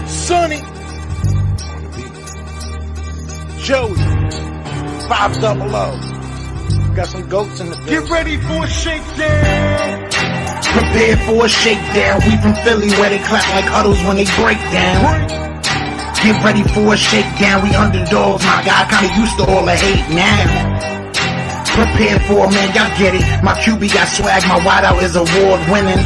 Sonny, Joey, 500. Got some goats in the building. Get ready for a shakedown. Prepare for a shakedown. We from Philly where they clap like huddles when they break down. Get ready for a shakedown. We underdogs, my guy. Kinda used to all the hate now. Prepare for it, man. Y'all get it. My QB got swag. My wideout is award winning.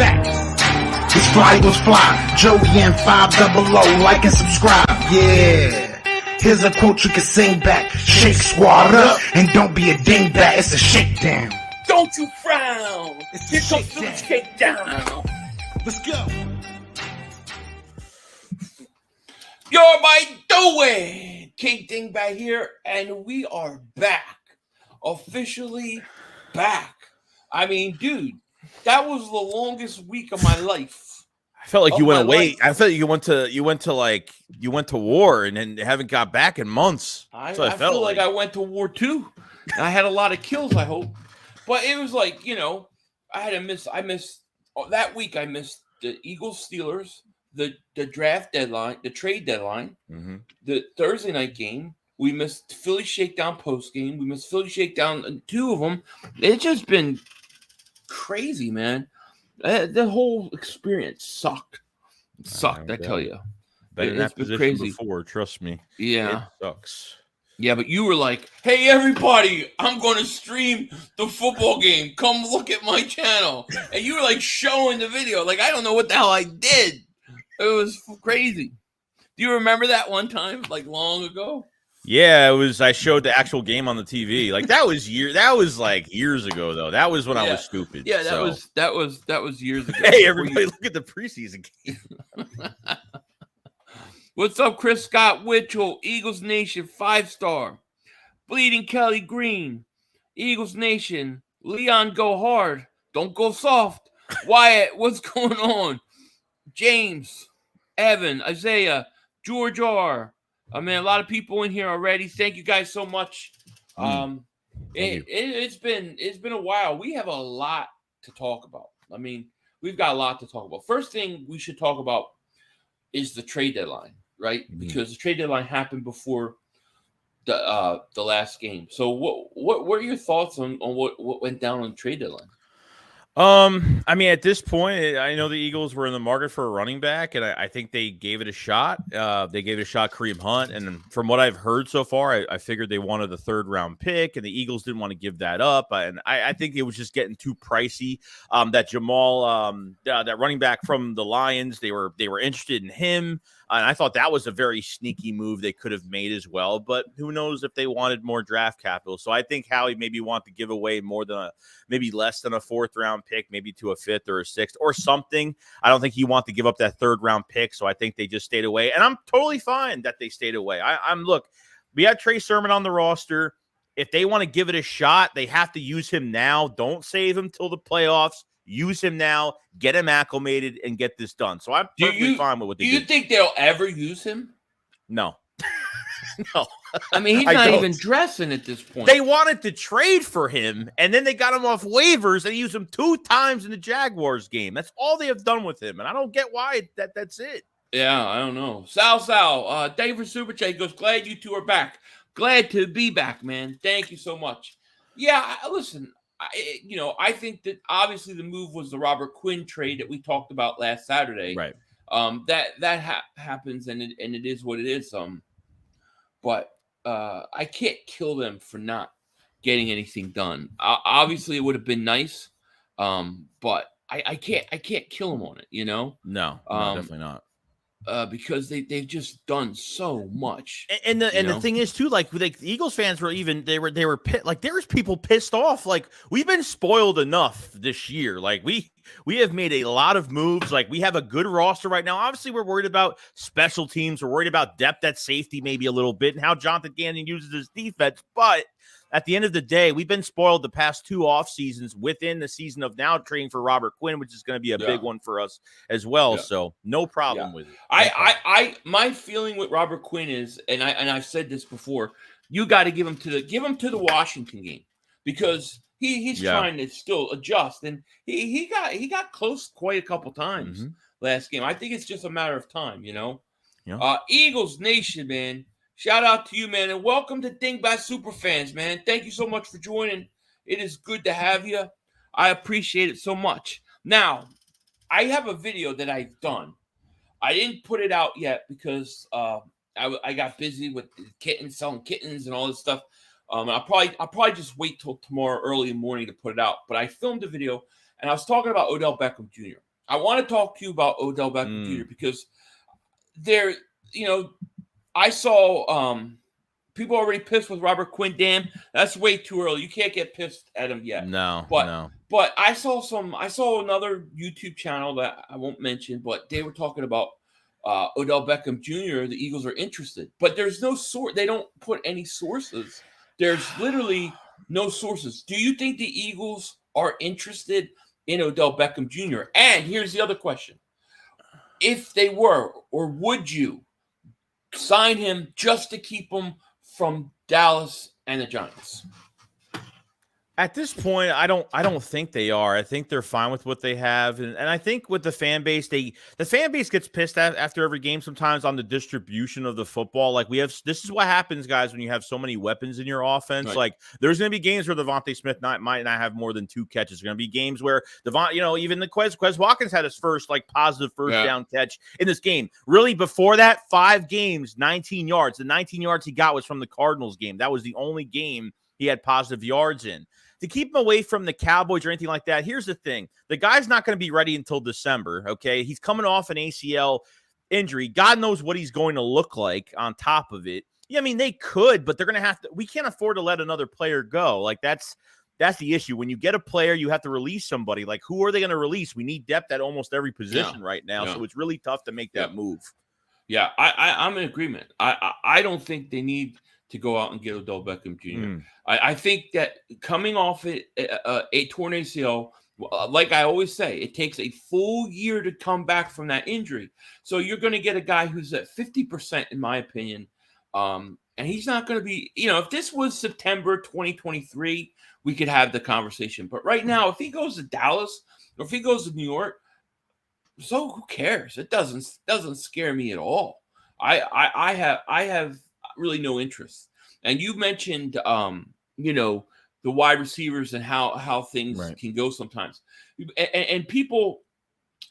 This fly was fly. Joey and 500. Like and subscribe. Yeah. Here's a quote you can sing back. Shake squad up and don't be a dingbat. It's a shakedown. Don't you frown. Here comes the Shakedown. shakedown. Let's go. You're my doing. King Dingbat here, and we are back. Officially back. I mean, dude, that was the longest week of my life. I felt like you went away. Life. I felt like you went to war and then haven't got back in months. I felt feel like I went to war too. I had a lot of kills, I hope. But it was like, you know, I missed that week. I missed the Eagles Steelers, the draft deadline, the trade deadline, the Thursday night game. We missed Philly Shakedown post game. We missed Philly Shakedown, 2 of them. It's just been crazy, man. The whole experience sucked. It sucked, I tell you. Been in that position crazy before, trust me. Yeah. It sucks. Yeah, but you were like, hey, everybody, I'm going to stream the football game. Come look at my channel. And you were like showing the video. Like, I don't know what the hell I did. It was crazy. Do you remember that one time, like long ago? Yeah, it was. I showed the actual game on the TV. Like that was like years ago, though. That was when I was stupid. Yeah, that was years ago. Hey, everybody, look at the preseason game. What's up, Chris Scott Witchell, Eagles Nation 5-star, Bleeding Kelly Green, Eagles Nation, Leon go hard, don't go soft. Wyatt, what's going on? James, Evan, Isaiah, George R. I mean, a lot of people in here already. Thank you guys so much. It's been a while. We have a lot to talk about. I mean, we've got a lot to talk about. First thing we should talk about is the trade deadline, right? Because the trade deadline happened before the last game. So what are your thoughts on what went down on the trade deadline? I mean, at this point, I know the Eagles were in the market for a running back, and I think they gave it a shot. They gave it a shot, Kareem Hunt, and from what I've heard so far, I figured they wanted a 3rd-round pick, and the Eagles didn't want to give that up. And I think it was just getting too pricey. That Jamal, that running back from the Lions, they were interested in him. And I thought that was a very sneaky move they could have made as well. But who knows if they wanted more draft capital. So I think Howie maybe wanted to give away more than maybe less than a 4th-round pick, maybe to a 5th or a 6th or something. I don't think he wanted to give up that 3rd-round pick. So I think they just stayed away. And I'm totally fine that they stayed away. Look, we had Trey Sermon on the roster. If they want to give it a shot, they have to use him now. Don't save him till the playoffs. Use him now, get him acclimated, and get this done. So I'm perfectly fine with what they did. Do you think they'll ever use him? No. No. I mean, he's not even dressing at this point. They wanted to trade for him, and then they got him off waivers and used him 2 times in the Jaguars game. That's all they have done with him, and I don't get why that's it. Yeah, I don't know. Sal, David Super Chat goes, glad you two are back. Glad to be back, man. Thank you so much. Yeah, listen. I think that obviously the move was the Robert Quinn trade that we talked about last Saturday. Right. That happens, and it is what it is. But I can't kill them for not getting anything done. Obviously, it would have been nice, but I can't kill them on it. You know? No, definitely not. Because they've just done so much. And the thing is too, like the Eagles fans were they were like there was people pissed off. Like we've been spoiled enough this year. Like we have made a lot of moves. Like we have a good roster right now. Obviously, we're worried about special teams. We're worried about depth at safety, maybe a little bit, and how Jonathan Gannon uses his defense. But at the end of the day, we've been spoiled the past 2 off seasons within the season of now trading for Robert Quinn, which is going to be a big one for us as well. Yeah. So no problem with it. My feeling with Robert Quinn is, and I've said this before, you got to give him to the Washington game, because He's trying to still adjust, and he got close quite a couple times last game. I think it's just a matter of time, Yeah. Eagles Nation, man. Shout out to you, man, and welcome to Dingbat Superfans, man. Thank you so much for joining. It is good to have you. I appreciate it so much. Now, I have a video that I've done. I didn't put it out yet because I got busy with kittens, selling kittens and all this stuff. I'll probably just wait till tomorrow early in the morning to put it out. But I filmed a video, and I was talking about Odell Beckham Jr. I want to talk to you about Odell Beckham Jr. because I saw people already pissed with Robert Quinn. Damn, that's way too early. You can't get pissed at him yet. No. But I saw another YouTube channel that I won't mention, but they were talking about Odell Beckham Jr. The Eagles are interested, but there's no source. They don't put any sources. There's literally no sources. Do you think the Eagles are interested in Odell Beckham Jr.? And here's the other question: if they were, or would you sign him just to keep him from Dallas and the Giants? At this point, I don't think they are. I think they're fine with what they have, and I think with the fan base, the fan base gets pissed after every game sometimes on the distribution of the football. Like this is what happens, guys, when you have so many weapons in your offense. Right. Like there's going to be games where Devontae Smith might not have more than 2 catches. There's going to be games where even the Quez Watkins had his first positive first down catch in this game. Really, before that, 5 games, 19 yards. The 19 yards he got was from the Cardinals game. That was the only game he had positive yards in. To keep him away from the Cowboys or anything like that, here's the thing. The guy's not going to be ready until December, okay? He's coming off an ACL injury. God knows what he's going to look like on top of it. Yeah, I mean, they could, but they're going to have to – we can't afford to let another player go. Like, that's the issue. When you get a player, you have to release somebody. Like, who are they going to release? We need depth at almost every position right now, so it's really tough to make that move. Yeah, I'm in agreement. I don't think they need – to go out and get Odell Beckham Jr. I think that coming off a torn ACL, like I always say, it takes a full year to come back from that injury. So you're going to get a guy who's at 50%, in my opinion, and he's not going to be, if this was September 2023, we could have the conversation. But right now, if he goes to Dallas or if he goes to New York, so who cares? It doesn't scare me at all. I have really no interest. And you mentioned the wide receivers and how things can go sometimes. And people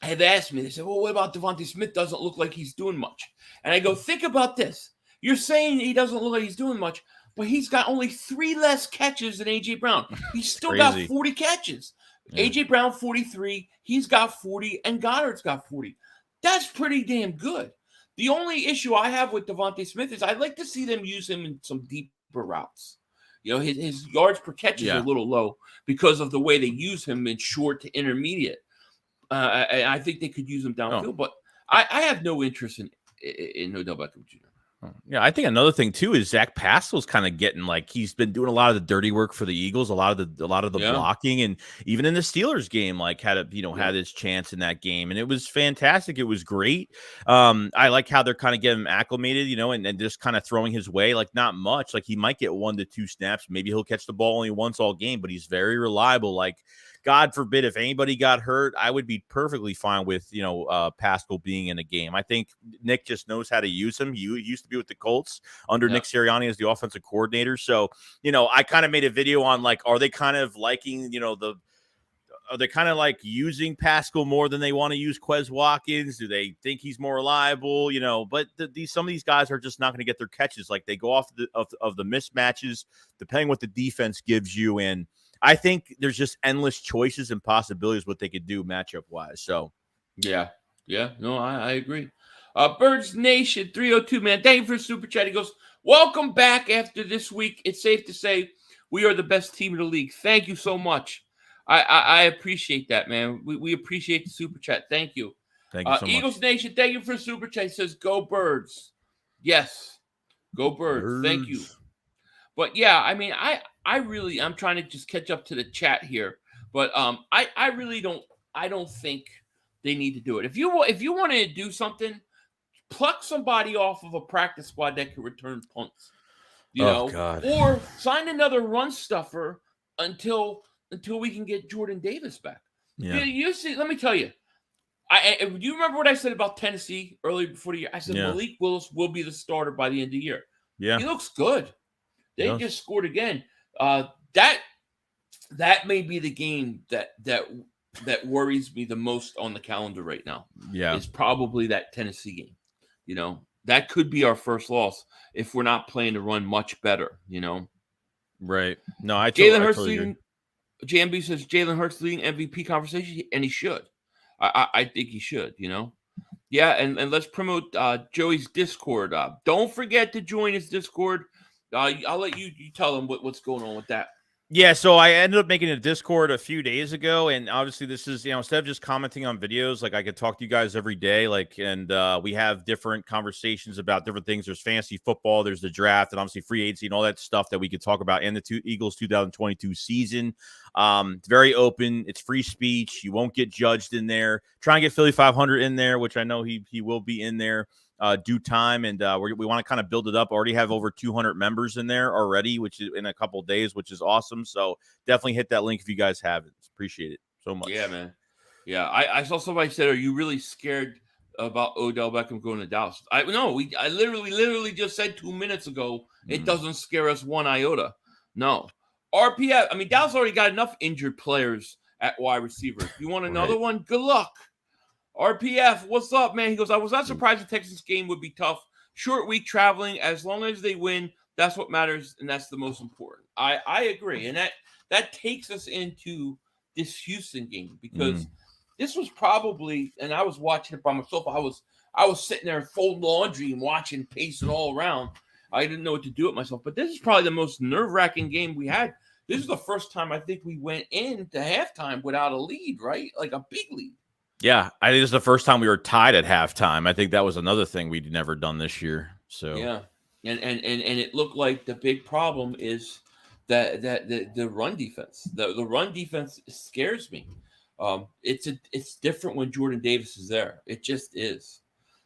have asked me, they said, well, what about Devontae Smith? Doesn't look like he's doing much. And I go, think about this. You're saying he doesn't look like he's doing much, but he's got only 3 less catches than A.J. Brown. He's still got 40 catches. A.J. Brown, 43. He's got 40, and Goddard's got 40. That's pretty damn good. The only issue I have with Devontae Smith is I'd like to see them use him in some deeper routes. His yards per catch is a little low because of the way they use him in short to intermediate. I think they could use him downfield, but I have no interest in Odell Beckham Jr. Yeah, I think another thing too is Zach Pascal's kind of getting he's been doing a lot of the dirty work for the Eagles, a lot of the blocking, and even in the Steelers game, had his chance in that game, and it was fantastic. It was great. I like how they're kind of getting him acclimated, and just kind of throwing his way, not much. He might get 1 to 2 snaps, maybe he'll catch the ball only once all game, but he's very reliable. God forbid if anybody got hurt, I would be perfectly fine with, Pascal being in a game. I think Nick just knows how to use him. He used to be with the Colts under Nick Sirianni as the offensive coordinator. So, I kind of made a video on are they kind of liking, are they kind of using Pascal more than they want to use Quez Watkins? Do they think he's more reliable? But some of these guys are just not going to get their catches. They go off of the mismatches, depending what the defense gives you. And I think there's just endless choices and possibilities what they could do matchup wise. So, yeah, no, I agree. Birds Nation 302, man, thank you for the super chat. He goes, welcome back after this week. It's safe to say we are the best team in the league. Thank you so much. I appreciate that, man. We appreciate the super chat. Thank you. Thank you so much. Eagles Nation, thank you for the super chat. He says, go Birds. Yes, go Birds. Thank you. But yeah, I mean, I'm trying to just catch up to the chat here, but I really don't think they need to do it. If you want to do something, pluck somebody off of a practice squad that can return punts, God. or sign another run stuffer until until we can get Jordan Davis back. Yeah. You see, let me tell you. Do you remember what I said about Tennessee earlier before the year? I said Malik Willis will be the starter by the end of the year. Yeah. He looks good. They just scored again. That may be the game that worries me the most on the calendar right now. Yeah. Is probably that Tennessee game. You know, that could be our first loss if we're not playing to run much better, you know. Right. No, I Jalen Hurts totally leading JMB says Jalen Hurts leading MVP conversation, and he should. I think he should, you know. Yeah, and let's promote Joey's Discord. Don't forget to join his Discord. I'll let you tell them what's going on with that. Yeah, so I ended up making a Discord a few days ago, and obviously this is, instead of just commenting on videos, like I could talk to you guys every day, and we have different conversations about different things. There's fantasy football, there's the draft, and obviously free agency and all that stuff that we could talk about in the Eagles 2022 season. It's very open. It's free speech. You won't get judged in there. Try and get Philly 500 in there, which I know he will be in there. Due time, and we want to kind of build it up. Already have over 200 members in there already, which is in a couple of days, which is awesome. So definitely hit that link if you guys haven't. Appreciate it so much. Yeah, man. Yeah, I saw somebody said, "Are you really scared about Odell Beckham going to Dallas?" I literally just said 2 minutes ago it doesn't scare us one iota. No, RPF. I mean, Dallas already got enough injured players at wide receiver. You want another one? Good luck. RPF, what's up, man? He goes, I was not surprised the Texans game would be tough. Short week traveling. As long as they win, that's what matters, and that's the most important. I agree. And that takes us into this Houston game because this was probably, and I was watching it by myself. I was sitting there folding laundry and watching, pacing all around. I didn't know what to do with myself. But this is probably the most nerve-wracking game we had. This is the first time I think we went into halftime without a lead, right? Like a big lead. Yeah, I think this is the first time we were tied at halftime. I think that was another thing we'd never done this year. So yeah, and it looked like the big problem is that the run defense. The run defense scares me. It's different when Jordan Davis is there. It just is.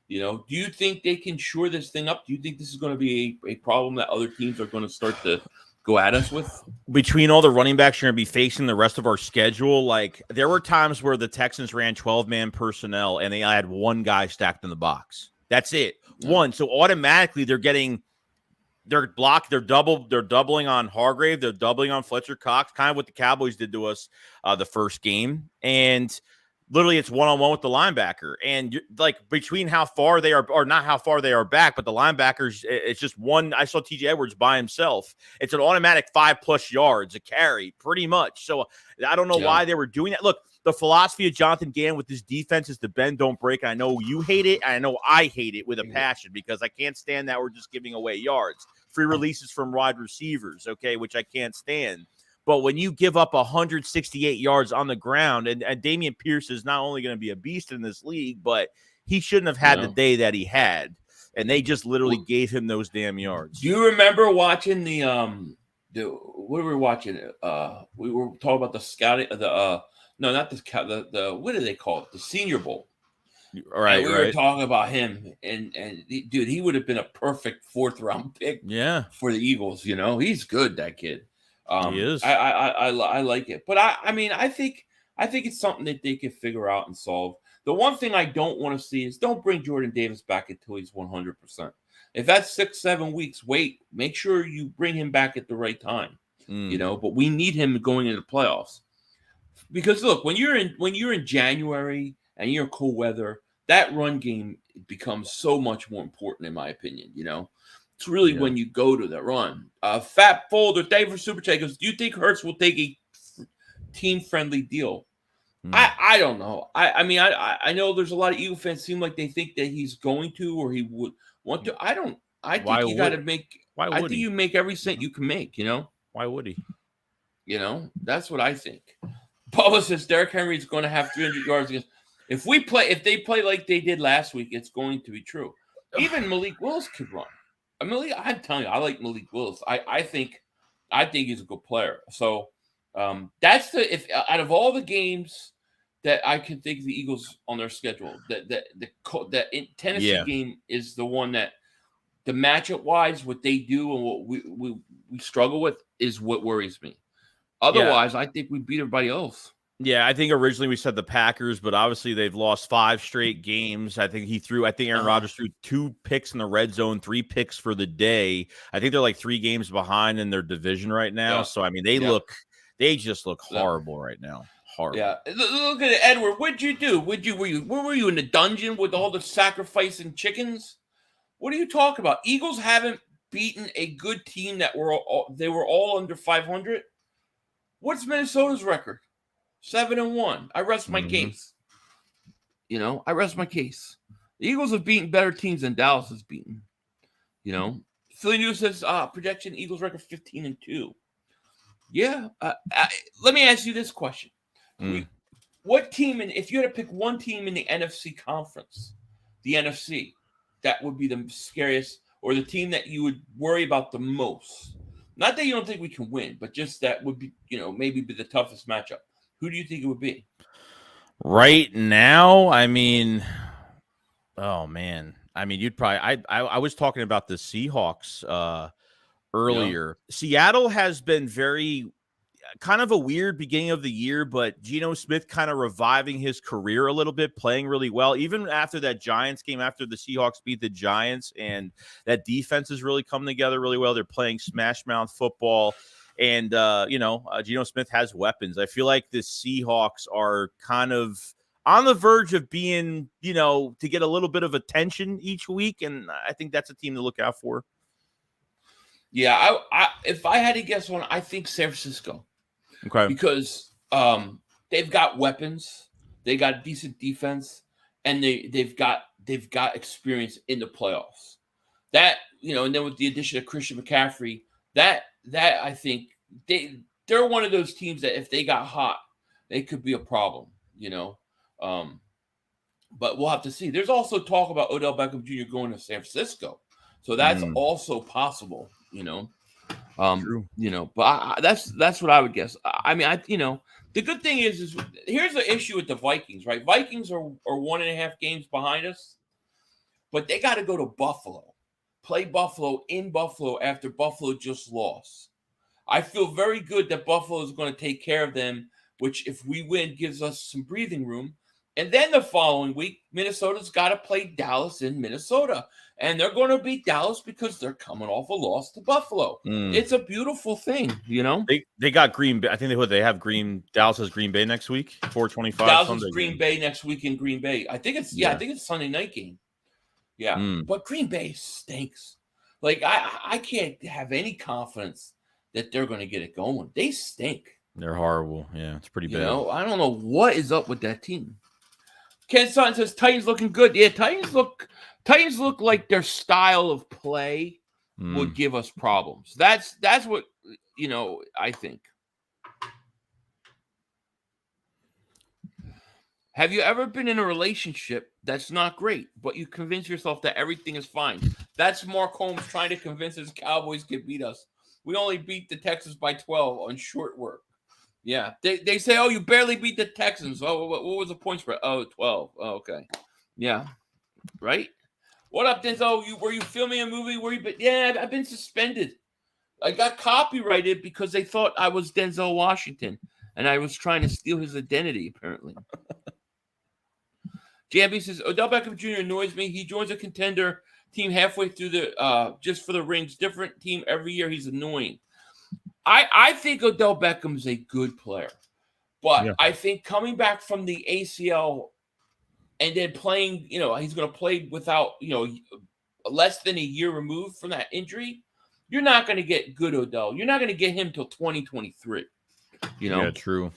You know, do you think they can shore this thing up? Do you think this is going to be a problem that other teams are going to start to go at us with? Between all the running backs you're going to be facing the rest of our schedule, like there were times where the Texans ran 12-man personnel and they had one guy stacked in the box. That's it. One. So automatically they're doubling on Hargrave, they're doubling on Fletcher Cox, kind of what the Cowboys did to us the first game. And literally it's one-on-one with the linebacker. And like between how far they are, or not how far they are back, but the linebackers, it's just one. I saw TJ Edwards by himself. It's an automatic 5+ yards a carry, pretty much. So I don't know why they were doing that. Look, the philosophy of Jonathan Gannon with this defense is to bend, don't break. I know you hate it. I know I hate it with a passion because I can't stand that we're just giving away yards. Free releases from wide receivers, okay, which I can't stand. But when you give up 168 yards on the ground, and Dameon Pierce is not only going to be a beast in this league, but he shouldn't have had the day that he had. And they just literally gave him those damn yards. Do you remember watching what were we watching? We were talking about the scouting, what do they call it? The Senior Bowl. All right, we were talking about him, and dude, he would have been a perfect 4th-round pick for the Eagles. You know, he's good, that kid. He is. I like it, but I think it's something that they can figure out and solve. The one thing I don't want to see is don't bring Jordan Davis back until he's 100%. If that's 6-7 weeks, wait. Make sure you bring him back at the right time. You know, but we need him going into the playoffs because look, when you're in January and you're in cold weather, that run game becomes so much more important, in my opinion. You know. It's really when you go to the run. Fat Folder, thank you for Super Chat. Goes, do you think Hurts will take a team-friendly deal? I don't know. I know there's a lot of Eagle fans seem like they think that he's going to or he would want to. I don't. I think you got to make. I think you make every cent you can make. You know. Why would he? You know, that's what I think. Bubba says Derrick Henry is going to have 300 yards against. If they play like they did last week, it's going to be true. Even Malik Willis could run. I'm telling you, I like Malik Willis. I think he's a good player. So that's if out of all the games that I can think of the Eagles on their schedule, that Tennessee game is the one that the matchup wise, what they do and what we struggle with is what worries me. Otherwise, I think we beat everybody else. Yeah, I think originally we said the Packers, but obviously they've lost 5 straight games. I think Aaron Rodgers threw 2 picks in the red zone, 3 picks for the day. I think they're like 3 games behind in their division right now. Yeah. So I mean, they just look horrible right now. Horrible. Yeah. Look at it, Edward. What'd you do? Where were you in the dungeon with all the sacrificing chickens? What are you talking about? Eagles haven't beaten a good team that they were all under 500. What's Minnesota's record? 7-1. I rest my case. I rest my case. The Eagles have beaten better teams than Dallas has beaten. Philly News says projection Eagles record 15-2. Yeah. Let me ask you this question: what team, if you had to pick one team in the NFC conference, the NFC, that would be the scariest, or the team that you would worry about the most? Not that you don't think we can win, but just that would be, maybe be the toughest matchup. Who do you think it would be? Right now, I mean, oh man. I mean, you'd probably I was talking about the Seahawks earlier. Yeah. Seattle has been very kind of a weird beginning of the year, but Geno Smith kind of reviving his career a little bit, playing really well. Even after that Giants game, after the Seahawks beat the Giants, and that defense has really come together really well. They're playing smash mouth football. And, Geno Smith has weapons. I feel like the Seahawks are kind of on the verge of being, to get a little bit of attention each week. And I think that's a team to look out for. Yeah, if I had to guess one, I think San Francisco. Okay. Because they've got weapons, they got decent defense, and they've got experience in the playoffs. That, and then with the addition of Christian McCaffrey, that I think they're one of those teams that if they got hot, they could be a problem, But we'll have to see. There's also talk about Odell Beckham Jr. going to San Francisco, so that's also possible, True. But that's what I would guess. I mean, the good thing is here's the issue with the Vikings, right? Vikings are 1.5 games behind us, but they got to go to Buffalo. Play Buffalo in Buffalo after Buffalo just lost. I feel very good that Buffalo is going to take care of them, which if we win gives us some breathing room. And then the following week, Minnesota's got to play Dallas in Minnesota. And they're going to beat Dallas because they're coming off a loss to Buffalo. It's a beautiful thing, They got Green Bay. I think they have Dallas has Green Bay next week, 4:25. Dallas has Green Bay next week in Green Bay. I think it's Sunday night game. Yeah, but Green Bay stinks. Like, I can't have any confidence that they're going to get it going. They stink. They're horrible. Yeah, it's pretty bad. I don't know what is up with that team. Ken Sutton says Titans looking good. Yeah, Titans look like their style of play would give us problems. That's what I think. Have you ever been in a relationship that's not great, but you convince yourself that everything is fine? That's Mark Holmes trying to convince his Cowboys can beat us. We only beat the Texans by 12 on short work. Yeah, they say, oh, you barely beat the Texans. Oh, what was the point spread? Oh, 12. Oh, okay. Yeah, right? What up, Denzel? Were you filming a movie? Yeah, I've been suspended. I got copyrighted because they thought I was Denzel Washington, and I was trying to steal his identity, apparently. JB says, Odell Beckham Jr. annoys me. He joins a contender team halfway through the just for the rings. Different team every year. He's annoying. I think Odell Beckham's a good player. But I think coming back from the ACL and then playing, he's going to play without, less than a year removed from that injury, you're not going to get good Odell. You're not going to get him till 2023. Yeah, true.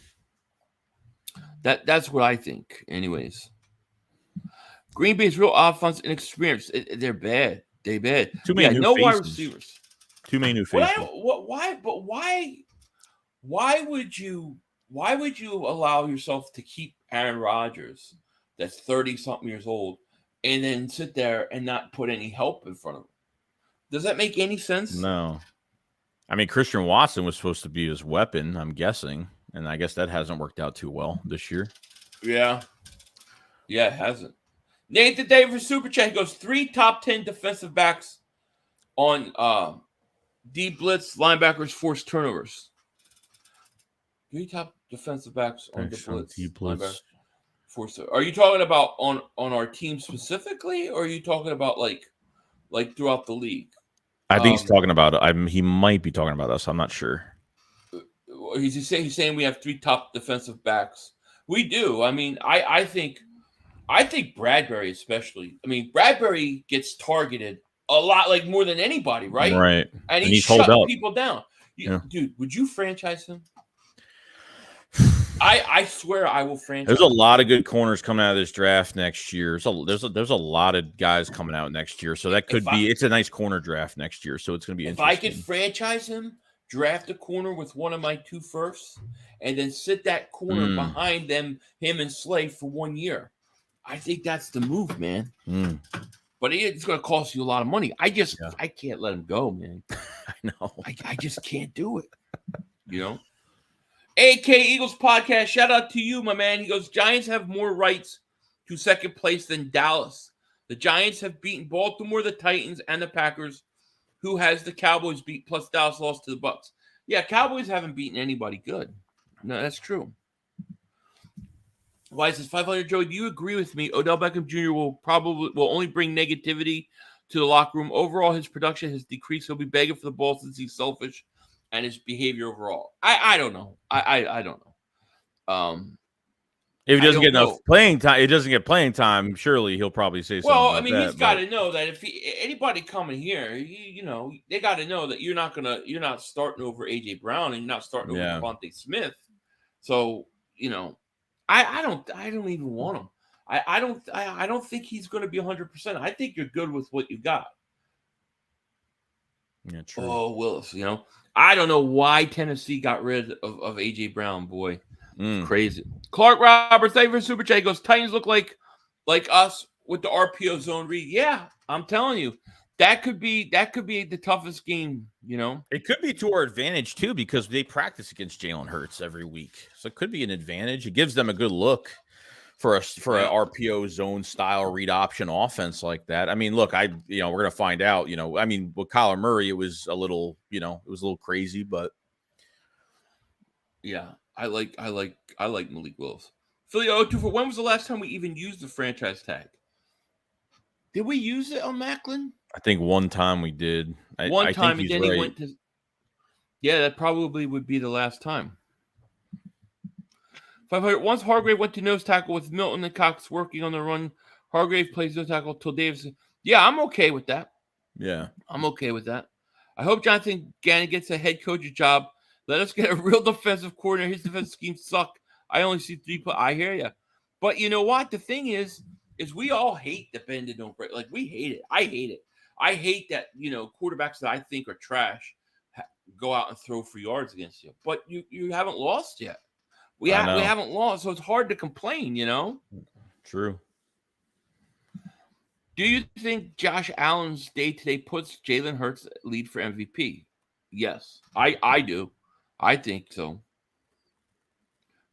That's what I think, anyways. Green Bay's real offense inexperienced. They're bad. They're bad. Too many new faces. Wide receivers. Too many new faces. Why would you allow yourself to keep Aaron Rodgers, that's 30-something years old, and then sit there and not put any help in front of him? Does that make any sense? No. I mean, Christian Watson was supposed to be his weapon, I'm guessing, and I guess that hasn't worked out too well this year. Yeah. Yeah, it hasn't. Nathan David for Super Chat, he goes 3 top 10 defensive backs on D blitz, linebackers force turnovers. 3 top defensive backs on the blitz. Blitz. Are you talking about on our team specifically, or are you talking about like throughout the league? I think he's talking about. He might be talking about us. I'm not sure. He's saying we have 3 top defensive backs. We do. I mean, I think Bradbury especially. I mean, Bradbury gets targeted a lot, like more than anybody, right? Right. And he's shutting people down. Dude, would you franchise him? I swear I will franchise. There's a lot of good corners coming out of this draft next year. So there's a lot of guys coming out next year. So that could be. It's a nice corner draft next year. So it's going to be interesting. If I could franchise him, draft a corner with one of my 2 firsts, and then sit that corner behind him and Slay for 1 year. I think that's the move, man. But it's going to cost you a lot of money. I can't let him go, man. I know. I just can't do it. You know? AK Eagles podcast. Shout out to you, my man. He goes, Giants have more rights to second place than Dallas. The Giants have beaten Baltimore, the Titans, and the Packers. Who has the Cowboys beat plus Dallas lost to the Bucs? Yeah, Cowboys haven't beaten anybody good. No, that's true. Why says 500 Joey? Do you agree with me? Odell Beckham Jr. will only bring negativity to the locker room. Overall, his production has decreased. He'll be begging for the ball since he's selfish, and his behavior overall. I don't know. I don't know. If he doesn't get enough playing time, surely he'll probably say something. Well, I mean, he's got to know that if anybody coming here, they got to know that you're not starting over AJ Brown and you're not starting over Devontae Smith. So, I don't even want him. I don't think he's going to be 100%. I think you're good with what you got. Yeah, true. Oh, Willis, I don't know why Tennessee got rid of AJ Brown, boy. Crazy. Clark Roberts, thank you for Super Chat. He goes, Titans look like us with the RPO zone read. Yeah, I'm telling you. That could be the toughest game, It could be to our advantage too, because they practice against Jalen Hurts every week. So it could be an advantage. It gives them a good look for an RPO zone style read option offense like that. I mean, look, we're gonna find out, I mean, with Kyler Murray, it was a little, crazy, but yeah, I like Malik Willis. Philly 024, when was the last time we even used the franchise tag? Did we use it on Macklin? I think one time we did. One time, and then he went to. Yeah, that probably would be the last time. 500. Once Hargrave went to nose tackle with Milton and Cox working on the run, Hargrave plays nose tackle till Davis. Yeah, I'm okay with that. Yeah, I'm okay with that. I hope Jonathan Gannon gets a head coach's job. Let us get a real defensive coordinator. His defensive schemes suck. I only see 3 play. I hear you, but you know what? The thing is we all hate the bend and don't break. Like, we hate it. I hate it. I hate that, quarterbacks that I think are trash go out and throw for yards against you. But you haven't lost yet. We haven't lost, so it's hard to complain, True. Do you think Josh Allen's day-to-day puts Jalen Hurts lead for MVP? Yes, I do. I think so.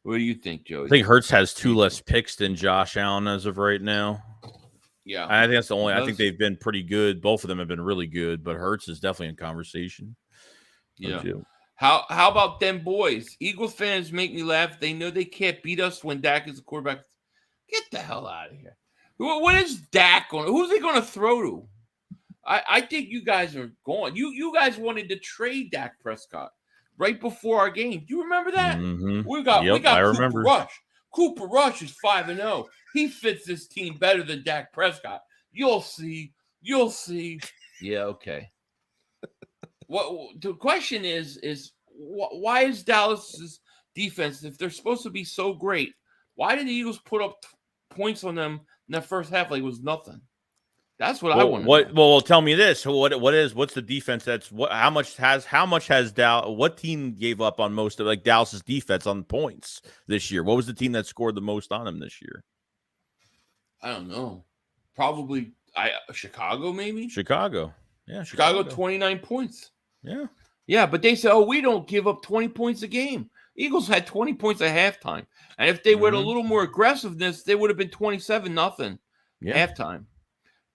What do you think, Joey? I think Hurts has 2 less picks than Josh Allen as of right now. Yeah, I think that's the only. I think they've been pretty good. Both of them have been really good, but Hurts is definitely in conversation. Yeah. How about them boys? Eagles fans make me laugh. They know they can't beat us when Dak is the quarterback. Get the hell out of here. What is Dak going? Who's he going to throw to? I think you guys are gone. You guys wanted to trade Dak Prescott right before our game. Do you remember that? Mm-hmm. We got Cooper Rush. Cooper Rush is 5-0. He fits this team better than Dak Prescott. You'll see. Yeah, okay. What the question is why is Dallas's defense, if they're supposed to be so great, why did the Eagles put up points on them in the first half like it was nothing? That's what I want. Well, tell me this. What's the defense how much has Dallas, what team gave up on most of Dallas's defense on points this year? What was the team that scored the most on them this year? I don't know. Probably Chicago, maybe? Chicago. Yeah, Chicago 29 points. Yeah. Yeah, but they said, we don't give up 20 points a game. Eagles had 20 points at halftime. And if they were a little more aggressiveness, they would have been 27-0 halftime.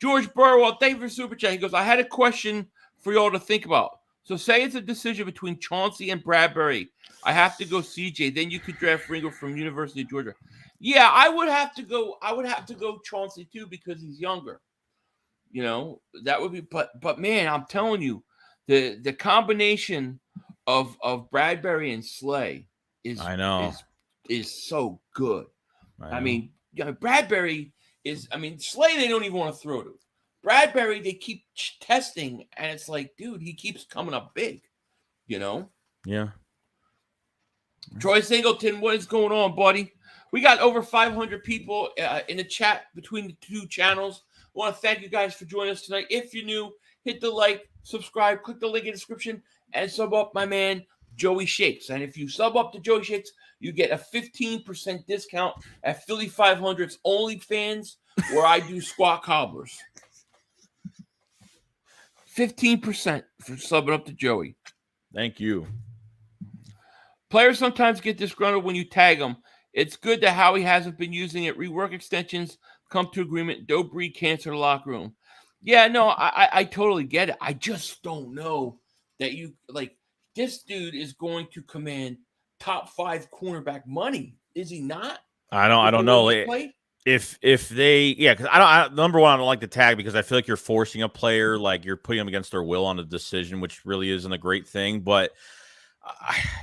George Burwell, thank you for Super Chat. He goes, I had a question for y'all to think about. So say it's a decision between Chauncey and Bradbury. I have to go CJ. Then you could draft Ringo from University of Georgia. Yeah, I would have to go Chauncey too because he's younger. That would be. But man, I'm telling you, the combination of Bradbury and Slay is so good. I mean, Bradbury is. I mean, Slay they don't even want to throw to. Bradbury they keep testing, and it's like, dude, he keeps coming up big. Yeah. Troy Singleton, what is going on, buddy? We got over 500 people in the chat between the two channels. I want to thank you guys for joining us tonight. If you're new, hit the like, subscribe, click the link in the description, and sub up my man, Joey Shakes. And if you sub up to Joey Shakes, you get a 15% discount at Philly 500's OnlyFans, where I do squat cobblers. 15% for subbing up to Joey. Thank you. Players sometimes get disgruntled when you tag them. It's good that Howie hasn't been using it. Rework extensions, come to agreement, don't breed cancer in the locker room. Yeah, no, I totally get it. I just don't know that this dude is going to command top 5 cornerback money. Is he not? I don't know. If they, because number one, I don't like the tag because I feel like you're forcing a player, like you're putting them against their will on a decision, which really isn't a great thing. But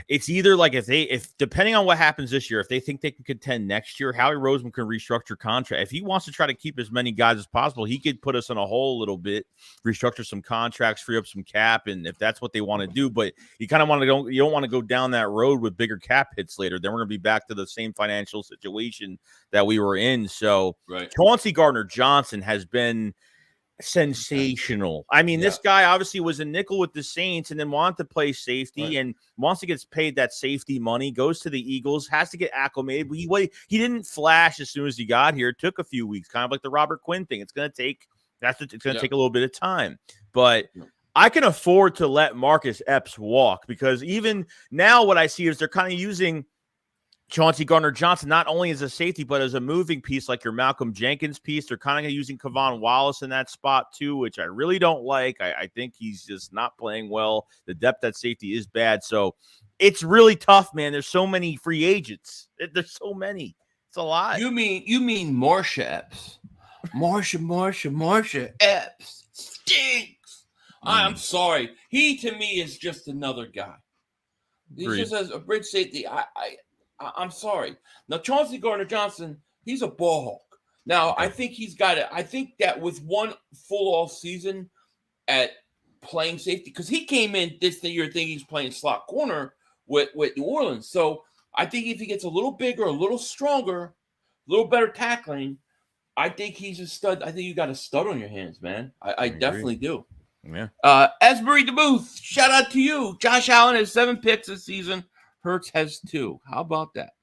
it's either like if depending on what happens this year, if they think they can contend next year, Howie Roseman can restructure contract. If he wants to try to keep as many guys as possible, he could put us in a hole a little bit, restructure some contracts, free up some cap, and if that's what they want to do. But you kind of want to go, you don't want to go down that road with bigger cap hits later. Then we're going to be back to the same financial situation that we were in. So Chauncey Gardner-Johnson has been sensational. I mean, this guy obviously was a nickel with the Saints and then wanted to play safety and once he gets paid that safety money, goes to the Eagles, has to get acclimated. He didn't flash as soon as he got here. It took a few weeks, kind of like the Robert Quinn thing. It's going to take take a little bit of time. But I can afford to let Marcus Epps walk because even now what I see is they're kind of using Chauncey Gardner-Johnson not only as a safety, but as a moving piece like your Malcolm Jenkins piece. They're kind of using Kevon Wallace in that spot too, which I really don't like. I think he's just not playing well. The depth at safety is bad. So it's really tough, man. There's so many free agents. There's so many. It's a lot. You mean Marsha Epps. Marsha Epps stinks. I'm sorry. He, to me, is just another guy. He just has a bridge safety. I'm sorry. Now, Chauncey Gardner-Johnson, he's a ball hawk. Now, I think he's got it. I think that with one full off season at playing safety, because he came in this year thinking he's playing slot corner with New Orleans. So I think if he gets a little bigger, a little stronger, a little better tackling, I think he's a stud. I think you got a stud on your hands, man. I definitely do. Yeah. Esbury DeBooth, shout out to you. Josh Allen has 7 picks this season. Hurts has 2. How about that?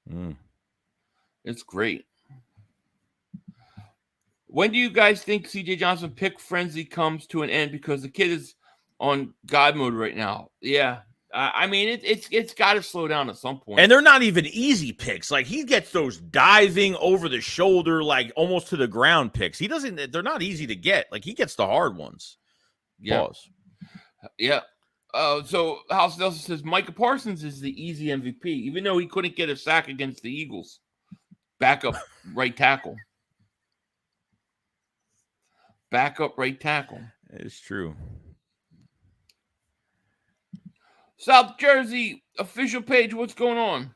It's great. When do you guys think CJ Johnson pick frenzy comes to an end? Because the kid is on God mode right now. Yeah. I mean, it's got to slow down at some point. And they're not even easy picks. Like, he gets those diving over the shoulder, like almost to the ground picks. They're not easy to get. Like, he gets the hard ones. Yeah. Pause. Yeah. So House Nelson says Micah Parsons is the easy MVP, even though he couldn't get a sack against the Eagles. Backup right tackle. It's true. South Jersey official page, what's going on?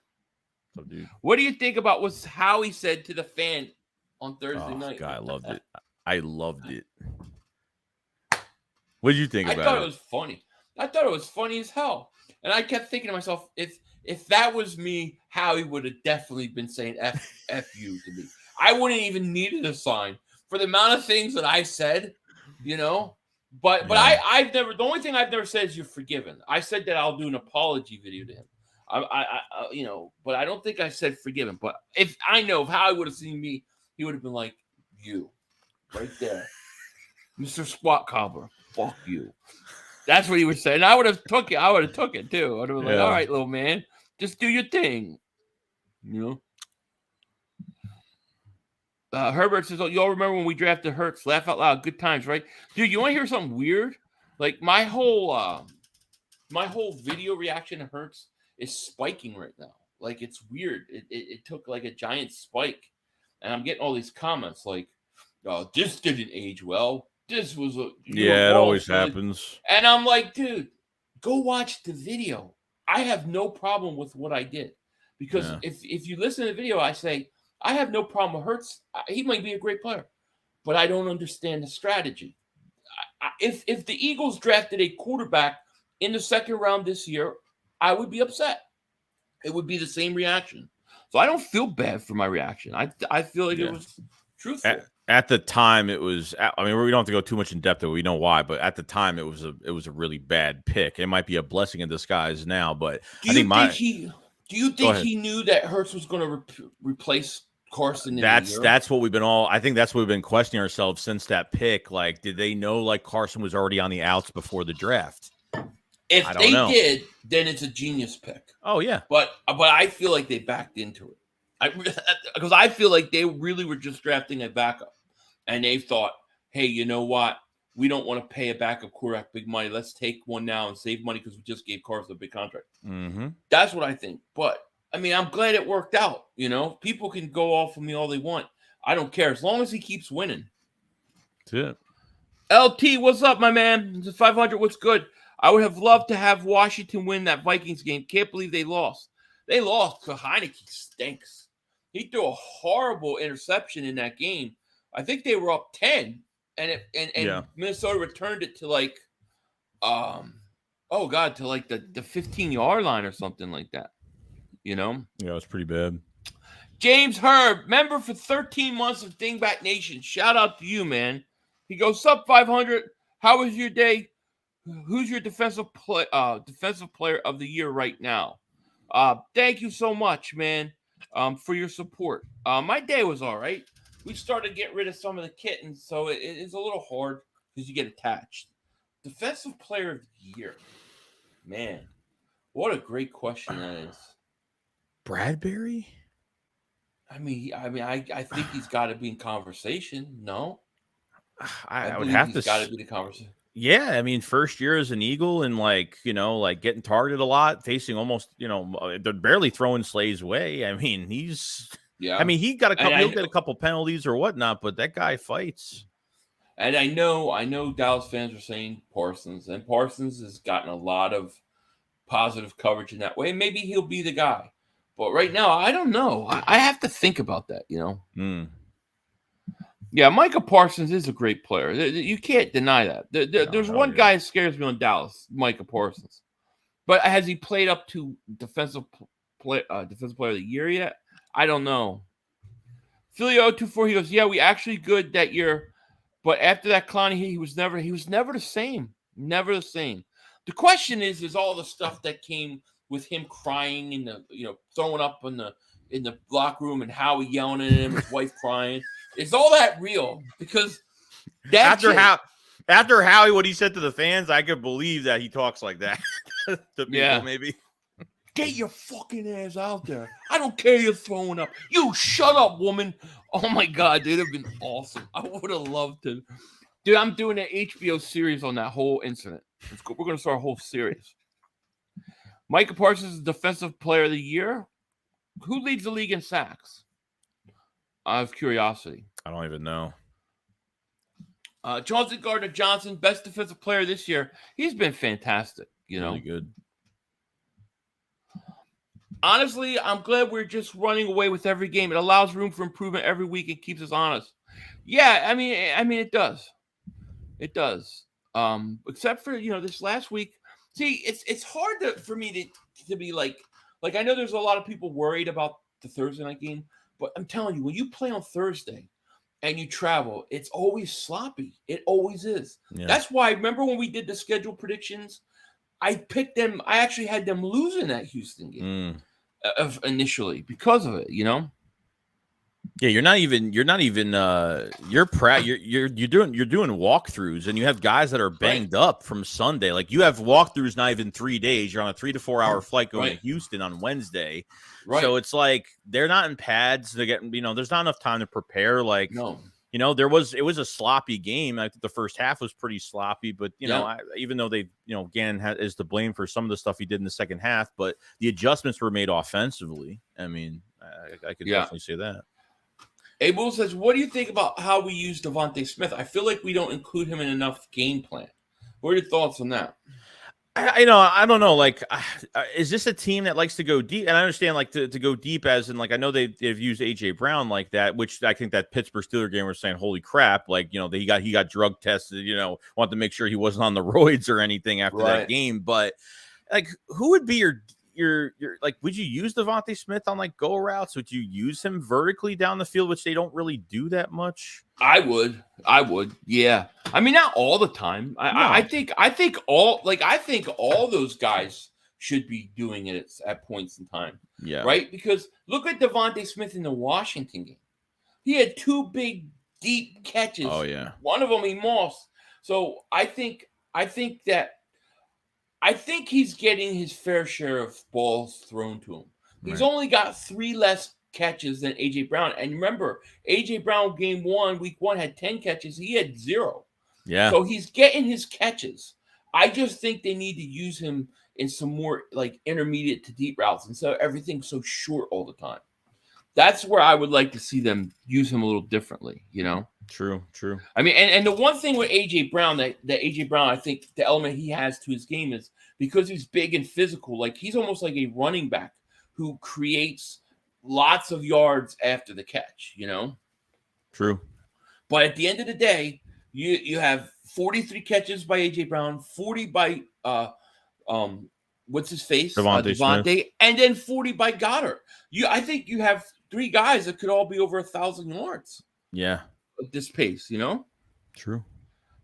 So, dude. What do you think about what Howie said to the fan on Thursday night? God, I loved it. I loved it. What did you think about it? I thought it was funny. I thought it was funny as hell. And I kept thinking to myself, if that was me, Howie would have definitely been saying F you to me. I wouldn't even needed a sign for the amount of things that I said, But I've never, the only thing I've never said is you're forgiven. I said that I'll do an apology video to him. But I don't think I said forgiven. But if Howie would have seen me, he would have been like, you, right there. Mr. Squat Cobbler, fuck you. That's what he would say. And I would have took it. I would have took it too. I would have been like, all right, little man, just do your thing. Herbert says, y'all remember when we drafted Hurts? Laugh out loud. Good times, right? Dude, you want to hear something weird? Like my whole my whole video reaction to Hurts is spiking right now. Like, it's weird. It took like a giant spike. And I'm getting all these comments like, oh, this didn't age well. This was a... Yeah, it always happens. And I'm like, dude, go watch the video. I have no problem with what I did. Because if you listen to the video, I say, I have no problem with Hurts. He might be a great player. But I don't understand the strategy. If the Eagles drafted a quarterback in the second round this year, I would be upset. It would be the same reaction. So I don't feel bad for my reaction. I feel like it was truthful. At the time, it was. I mean, we don't have to go too much in depth, we know why. But at the time, it was a really bad pick. It might be a blessing in disguise now, but do you think he knew that Hurts was going to replace Carson? That's what we've been I think that's what we've been questioning ourselves since that pick. Like, did they know like Carson was already on the outs before the draft? If they did, then it's a genius pick. Oh yeah, but I feel like they backed into it. Because I feel like they really were just drafting a backup, and they thought, hey, you know what? We don't want to pay a backup quarterback big money. Let's take one now and save money because we just gave Carson a big contract. Mm-hmm. That's what I think. But I mean, I'm glad it worked out. You know, people can go off of me all they want. I don't care as long as he keeps winning. That's it. LT, what's up, my man? 500, what's good? I would have loved to have Washington win that Vikings game. Can't believe they lost. They lost because Heineke stinks. He threw a horrible interception in that game. I think they were up 10, and Minnesota returned it to like, to like the 15-yard line or something like that. You know? Yeah, it was pretty bad. James Herb, member for 13 months of Dingbat Nation. Shout out to you, man. He goes, sub 500. How was your day? Who's your defensive player of the year right now? Thank you so much, man, for your support. My day was all right. We started to get rid of some of the kittens, so it's a little hard because you get attached. Defensive player of the year. Man, what a great question that is. Bradbury? I think he's got to be in conversation. No? I would have to. He's got to be the conversation. Yeah, I mean, first year as an Eagle and like getting targeted a lot, facing almost, they're barely throwing Slay's way. I mean, he got a couple, he'll get a couple penalties or whatnot, but that guy fights. And I know Dallas fans are saying Parsons, and Parsons has gotten a lot of positive coverage in that way. Maybe he'll be the guy, but right now, I don't know. I have to think about that, Yeah, Micah Parsons is a great player. You can't deny that. There's one guy that scares me on Dallas, Micah Parsons. But has he played up to defensive player of the year yet? I don't know. Philly024, he goes, yeah, we actually good that year, but after that clown, he was never the same. Never the same. The question is all the stuff that came with him crying and throwing up in the locker room and Howie yelling at him, his wife crying. Is all that real? Because after Howie, what he said to the fans, I could believe that he talks like that to people, maybe. Get your fucking ass out there. I don't care you're throwing up. You shut up, woman. Oh, my God, dude. It would have been awesome. I would have loved to. Dude, I'm doing an HBO series on that whole incident. We're going to start a whole series. Micah Parsons is Defensive Player of the Year. Who leads the league in sacks? Out of curiosity. I don't even know. Chauncey Gardner-Johnson, best defensive player this year. He's been fantastic, Really good. Honestly, I'm glad we're just running away with every game. It allows room for improvement every week and keeps us honest. Yeah, I mean it does. It does. Except for, this last week. See, it's hard for me to be like I know there's a lot of people worried about the Thursday night game. But I'm telling you, when you play on Thursday and you travel, it's always sloppy. It always is. Yeah. That's why, remember when we did the schedule predictions? I picked them. I actually had them losing that Houston game initially because of it, Yeah, you're proud. You're doing walkthroughs, and you have guys that are banged up from Sunday. Like you have walkthroughs not even 3 days. You're on a 3 to 4 hour flight going to Houston on Wednesday. Right. So it's like they're not in pads. They're getting, there's not enough time to prepare. Like, no. You know, it was a sloppy game. I think the first half was pretty sloppy, but you know, even though they, you know, Gannon is to blame for some of the stuff he did in the second half, but the adjustments were made offensively. I mean, I could definitely say that. Abel says, "What do you think about how we use Devontae Smith? I feel like we don't include him in enough game plan. What are your thoughts on that?" I don't know. Like, is this a team that likes to go deep? And I understand, like, to go deep as in, like, I know they've used AJ Brown like that, which I think that Pittsburgh Steelers game was saying, holy crap, like, you know, he got drug tested, you know, wanted to make sure he wasn't on the roids or anything after that game. But like, who would be your like, would you use Devontae Smith on like go routes? Would you use him vertically down the field, which they don't really do that much? I would. Yeah. I mean, not all the time. I think all those guys should be doing it at points in time. Yeah. Right? Because look at Devontae Smith in the Washington game. He had 2 big, deep catches. Oh, yeah. One of them he mossed. So I think he's getting his fair share of balls thrown to him. He's only got 3 less catches than AJ Brown. And remember, AJ Brown week 1 had 10 catches. He had 0. Yeah. So he's getting his catches. I just think they need to use him in some more like intermediate to deep routes instead of everything so short all the time. That's where I would like to see them use him a little differently, you know? True. I mean, and the one thing with AJ Brown that AJ Brown, I think the element he has to his game is because he's big and physical, like he's almost like a running back who creates lots of yards after the catch, you know? True. But at the end of the day, you have 43 catches by AJ Brown, 40 by what's his face? Devontae, and then 40 by Goddard. I think you have 3 guys that could all be over 1,000 yards. Yeah. At this pace, you know? True.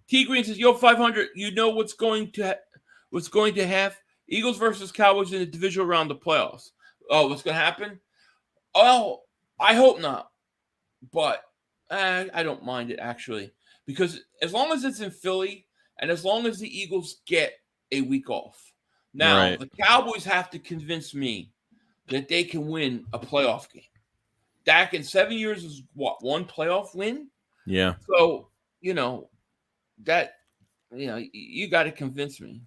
T Green says, "Yo, 500, you know what's going to have Eagles versus Cowboys in the divisional round of the playoffs." Oh, what's going to happen? Oh, I hope not. But I don't mind it, actually. Because as long as it's in Philly and as long as the Eagles get a week off. Now, the Cowboys have to convince me that they can win a playoff game. Dak in 7 years is what, 1 playoff win? Yeah. So, you know, you got to convince me.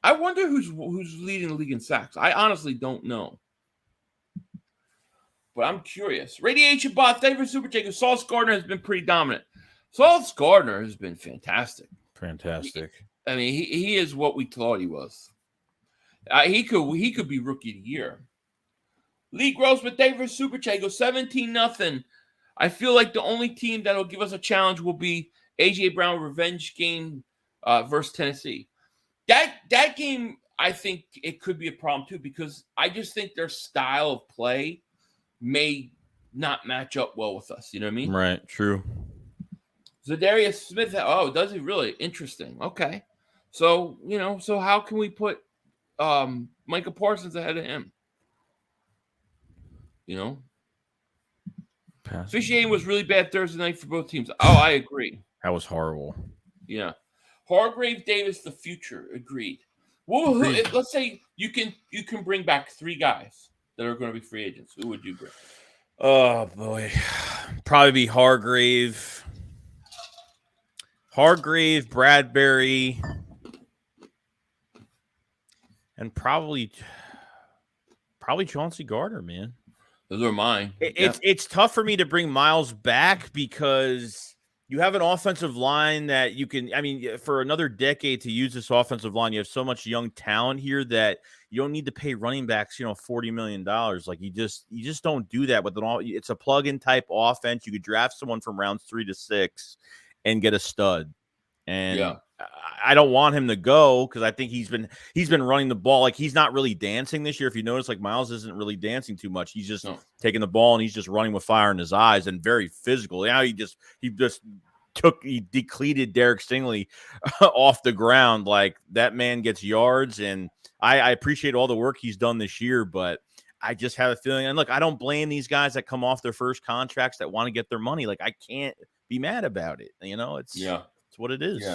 I wonder who's leading the league in sacks. I honestly don't know. But I'm curious. Radiation Bot, thank you for Super Jacob. Sauce Gardner has been pretty dominant. Sauce Gardner has been fantastic. I mean, he is what we thought he was. He could be rookie of the year. Lee Grossman, thank you for Super Jacob. 17-0. I feel like the only team that will give us a challenge will be AJ Brown revenge game versus Tennessee. That game, I think it could be a problem too because I just think their style of play may not match up well with us. You know what I mean? Right. True. Zadarius Smith. Oh, does he really? Interesting. Okay. So, you know, so how can we put Micah Parsons ahead of him? You know? Officiating was really bad Thursday night for both teams. Oh, I agree. That was horrible. Yeah. Hargrave Davis, the future. Agreed. Well, let's say you can bring back 3 guys that are going to be free agents. Who would you bring? Oh, boy. Probably be Hargrave, Bradbury, and probably Chauncey Gardner, man. Those are mine. It's tough for me to bring Miles back because you have an offensive line that you can, I mean, for another decade to use this offensive line, you have so much young talent here that you don't need to pay running backs, $40 million. Like you just don't do that with an all. It's a plug-in type offense. You could draft someone from rounds 3 to 6 and get a stud. And I don't want him to go because I think he's been running the ball. Like he's not really dancing this year. If you notice, like Miles isn't really dancing too much. He's just taking the ball and he's just running with fire in his eyes and very physical. Now he decleated Derek Stingley off the ground. Like that man gets yards, and I appreciate all the work he's done this year, but I just have a feeling. And look, I don't blame these guys that come off their first contracts that want to get their money. Like I can't be mad about it. It's what it is.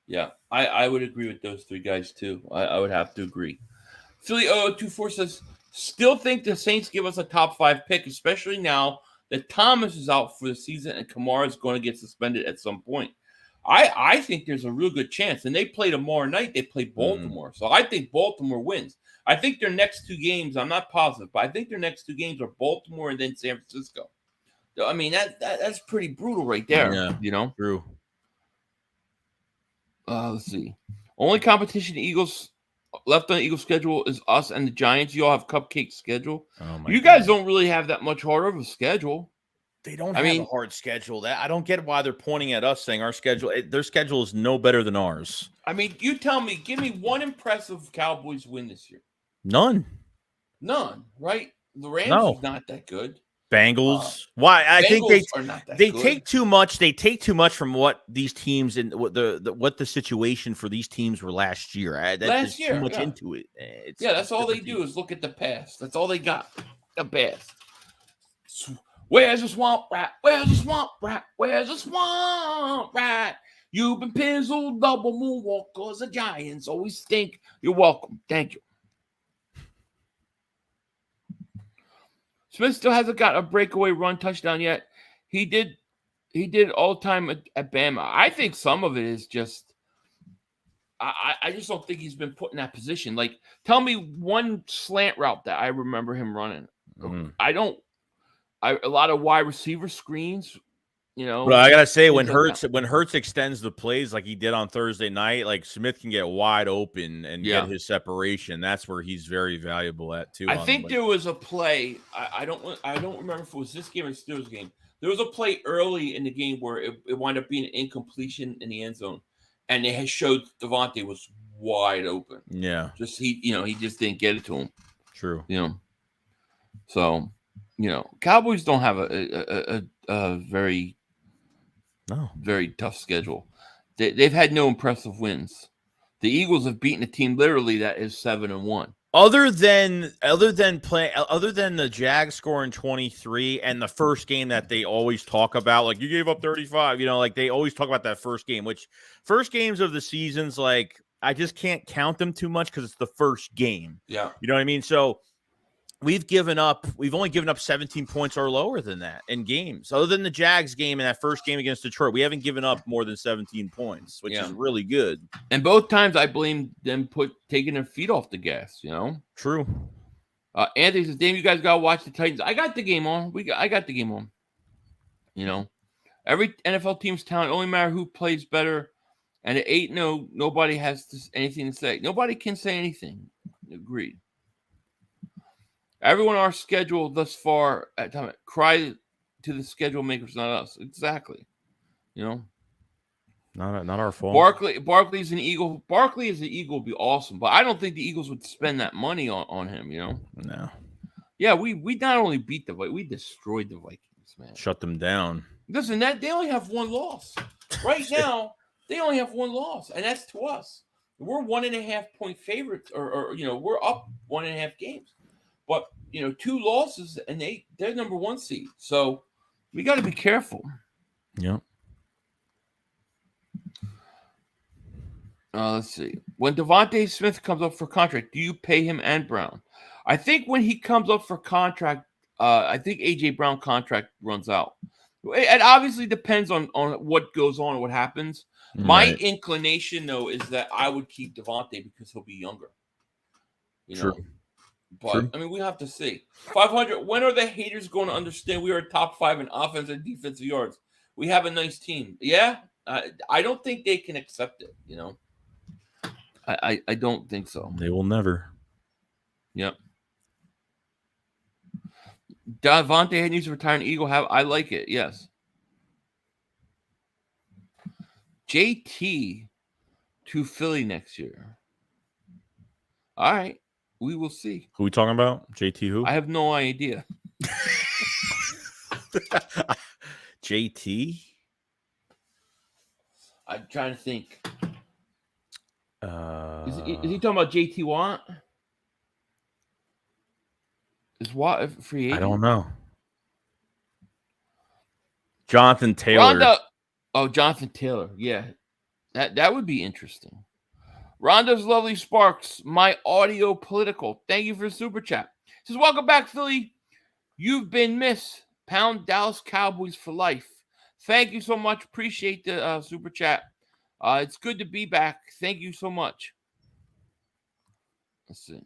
Yeah. I would agree with those 3 guys too. I would have to agree. Philly 0024 says, still think the Saints give us a top 5 pick, especially now that Thomas is out for the season and Kamara is going to get suspended at some point. I think there's a real good chance. And they play tomorrow night. They play Baltimore. So I think Baltimore wins. I think their next 2 games, I'm not positive, but I think their next 2 games are Baltimore and then San Francisco. I mean, that's pretty brutal right there. Yeah, you know? True. Let's see. Only competition the Eagles left on the Eagles schedule is us and the Giants. You all have cupcake schedule. You guys don't really have that much harder of a schedule. They don't have a hard schedule. That I don't get why they're pointing at us saying our schedule. Their schedule is no better than ours. I mean, you tell me. Give me one impressive Cowboys win this year. None, right? The Rams is not that good. Bengals. Why? I think are not that they good. take too much. They take too much from what these teams and what the situation for these teams were last year. Last year, too much into it. That's all they do is look at the past. That's all they got. The past. Where's the swamp rat? Where's the swamp rat? Where's the swamp rat? You've been pizzled, double moonwalkers. The Giants always think you're welcome. Thank you. Smith still hasn't got a breakaway run touchdown yet. He did all the time at Bama. I think some of it is just I just don't think he's been put in that position. Like, tell me one slant route that I remember him running. A lot of wide receiver screens, you know. But I gotta say, when Hurts extends the plays like he did on Thursday night, like Smith can get wide open and get his separation. That's where he's very valuable at too. I think there was a play. I don't remember if it was this game or the Steelers game. There was a play early in the game where it wound up being an incompletion in the end zone, and they had showed Devontae was wide open. Yeah, he just didn't get it to him. True. So. Cowboys don't have a very tough schedule. They've had no impressive wins. The Eagles have beaten a team literally that is 7-1. Other than the Jags scoring 23 and the first game that they always talk about, like you gave up 35. Like they always talk about that first game. Which first games of the seasons, like I just can't count them too much because it's the first game. Yeah, you know what I mean. So. We've only given up 17 points or lower than that in games. Other than the Jags game and that first game against Detroit, we haven't given up more than 17 points, which is really good. And both times I blame them taking their feet off the gas, True. Anthony says, Dave, you guys got to watch the Titans. I got the game on. I got the game on. Every NFL team's talent, only matter who plays better. And at 8-0, nobody has anything to say. Nobody can say anything. Agreed. Everyone on our schedule thus far at time cry to the schedule makers, not us. Exactly. Not our fault. Barkley's an Eagle. Barkley as an Eagle would be awesome, but I don't think the Eagles would spend that money on him, No. Yeah, we not only beat the Vikings, we destroyed the Vikings, man. Shut them down. Listen, they only have one loss. Right now, they only have one loss, and that's to us. We're 1.5 point favorites, or we're up 1.5 games. But 2 losses and they're number 1 seed. So we got to be careful. Yeah. Let's see. When Devontae Smith comes up for contract, do you pay him and Brown? I think when he comes up for contract, I think AJ Brown contract runs out. It obviously depends on what goes on and what happens. Right. My inclination, though, is that I would keep Devontae because he'll be younger. True. But, True. I mean, we have to see. 500, when are the haters going to understand we are top 5 in offense and defensive yards? We have a nice team. Yeah, I don't think they can accept it, I don't think so. They will never. Yep. Devontae needs to retire an Eagle. I like it, yes. JT to Philly next year. All right. We will see. Who are we talking about? JT who? I have no idea. JT? I'm trying to think. Is he talking about JT Watt? Is Watt a free agent? I don't know. Jonathan Taylor. Jonathan Taylor. Yeah. That would be interesting. Rhonda's Lovely Sparks, my audio political. Thank you for the super chat. Says, welcome back, Philly. You've been missed. Pound Dallas Cowboys for life. Thank you so much. Appreciate the super chat. It's good to be back. Thank you so much. Let's see.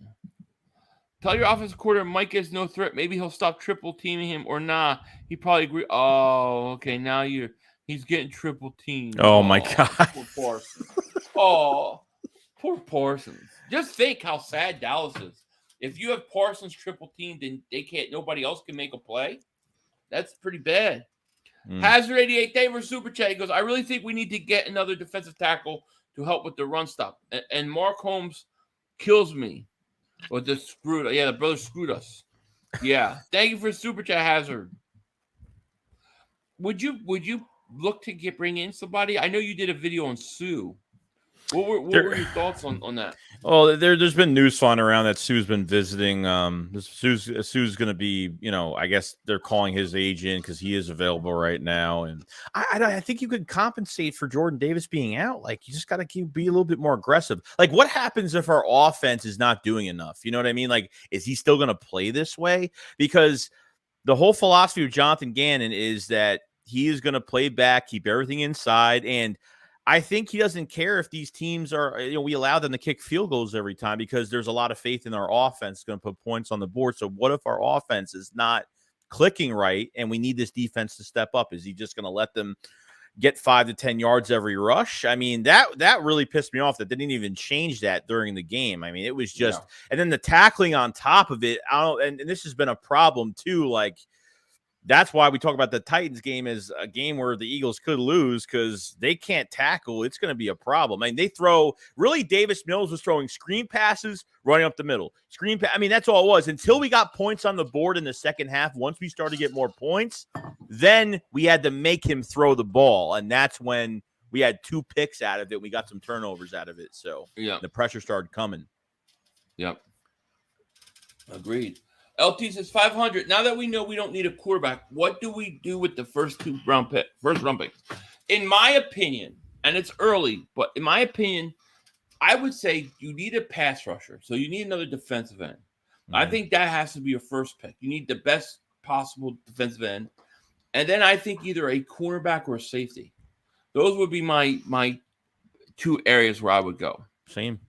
Tell your offensive coordinator Mike is no threat. Maybe he'll stop triple teaming him or nah. He probably agree. Oh, okay. Now he's getting triple teamed. Oh my God. Poor Parsons. Oh, poor Parsons. Just think how sad Dallas is. If you have Parsons triple teamed and nobody else can make a play, that's pretty bad. Hazard 88, thank you for super chat. He goes, I really think we need to get another defensive tackle to help with the run stop. And Mark Holmes kills me. Or the brother screwed us. Yeah. Thank you for super chat, Hazard. Would you look to bring in somebody? I know you did a video on Sue. What were your thoughts on that? Well, there's been news flying around that Sue's been visiting. Sue's going to be, I guess they're calling his agent because he is available right now. And I think you could compensate for Jordan Davis being out. Like, you just got to be a little bit more aggressive. Like, what happens if our offense is not doing enough? You know what I mean? Like, is he still going to play this way? Because the whole philosophy of Jonathan Gannon is that he is going to play back, keep everything inside, and I think he doesn't care if these teams are, we allow them to kick field goals every time because there's a lot of faith in our offense going to put points on the board. So what if our offense is not clicking right and we need this defense to step up? Is he just going to let them get 5 to 10 yards every rush? I mean, that really pissed me off that they didn't even change that during the game. I mean, it was just, and then the tackling on top of it, and this has been a problem too, like, that's why we talk about the Titans game as a game where the Eagles could lose because they can't tackle. It's going to be a problem. I mean, Davis Mills was throwing screen passes, running up the middle. I mean, that's all it was until we got points on the board in the second half. Once we started to get more points, then we had to make him throw the ball. And that's when we had 2 picks out of it. We got some turnovers out of it. So the pressure started coming. Yep. Agreed. LT says 500. Now that we know we don't need a quarterback, what do we do with the first round picks? In my opinion, and it's early, but in my opinion, I would say you need a pass rusher. So you need another defensive end. Mm-hmm. I think that has to be your first pick. You need the best possible defensive end. And then I think either a cornerback or a safety. Those would be my 2 areas where I would go. Same.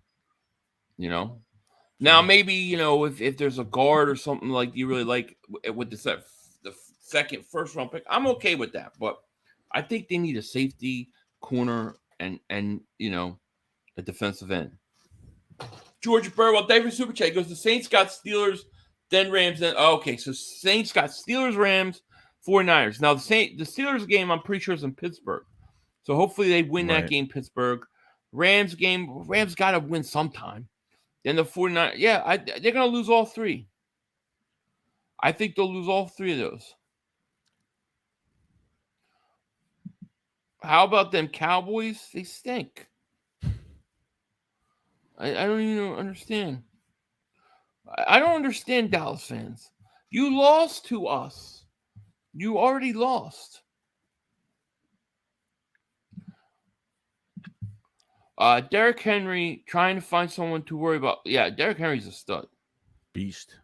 Now, maybe, if there's a guard or something like you really like with the first round pick, I'm okay with that. But I think they need a safety, corner, and a defensive end. George Burwell, David Super Chat goes, the Saints got Steelers, then Rams. Okay, so Saints got Steelers, Rams, 49ers. Now, the Steelers game, I'm pretty sure, is in Pittsburgh. So hopefully they win that game, Pittsburgh. Rams got to win sometime. Then the 49ers, they're going to lose all 3. I think they'll lose all 3 of those. How about them Cowboys? They stink. I don't even understand. I don't understand Dallas fans. You lost to us. You already lost. Derrick Henry trying to find someone to worry about. Yeah, Derrick Henry's a stud. Beast.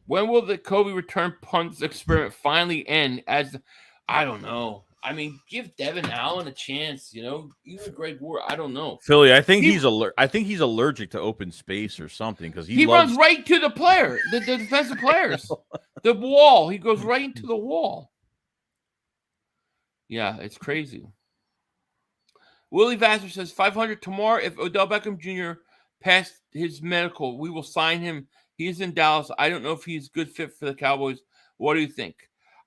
When will the Kobe return punts experiment finally end? I don't know. I mean, give Devin Allen a chance, even Greg Ward. I don't know. Philly, I think he's allergic to open space or something because he runs right to the player, the defensive players, the wall. He goes right into the wall. Yeah, it's crazy. Willie Vassar says 500 tomorrow. If Odell Beckham Jr. passed his medical, we will sign him. He is in Dallas. I don't know if he's a good fit for the Cowboys. What do you think?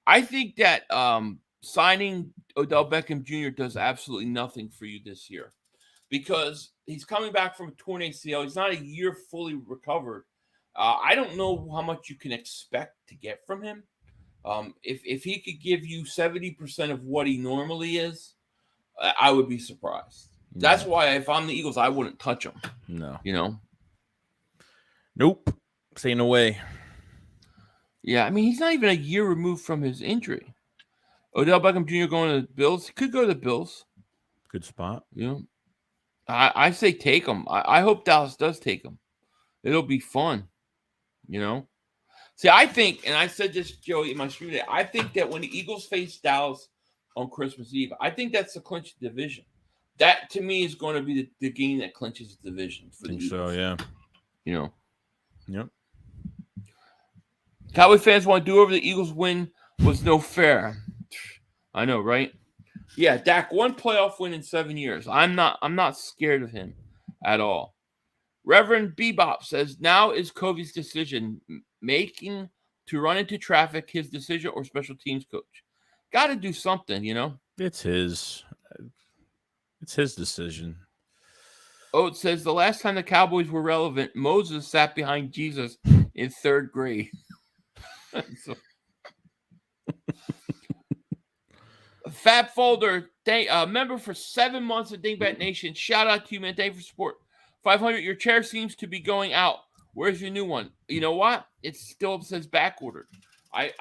I think that signing Odell Beckham Jr. does absolutely nothing for you this year because he's coming back from a torn ACL. He's not a year fully recovered. I don't know how much you can expect to get from him. If he could give you 70% of what he normally is, I would be surprised. That's why if I'm the Eagles, I wouldn't touch him. No. Nope. Staying away. Yeah, I mean, he's not even a year removed from his injury. Odell Beckham Jr. going to the Bills. He could go to the Bills. Good spot. I say take him. I hope Dallas does take him. It'll be fun. See, I think, and I said this, Joey, in my stream today, I think that when the Eagles face Dallas on Christmas Eve, I think that's the clinch division. That, to me, is going to be the game that clinches the division for the Eagles. So, yeah. You know? Yep. Cowboy fans want to do over the Eagles win was no fair. I know, right? Yeah, Dak, one playoff win in 7 years. I'm not scared of him at all. Reverend Bebop says, now is Covey's decision making to run into traffic his decision or special teams coach? Got to do something, you know? It's his decision. Oh, it says the last time the Cowboys were relevant, Moses sat behind Jesus in 3rd grade. So, Fat Folder, member for 7 months of Dingbat Nation. Shout out to you, man. Thank you for support. 500, your chair seems to be going out. Where's your new one? You know what? It still says back ordered. I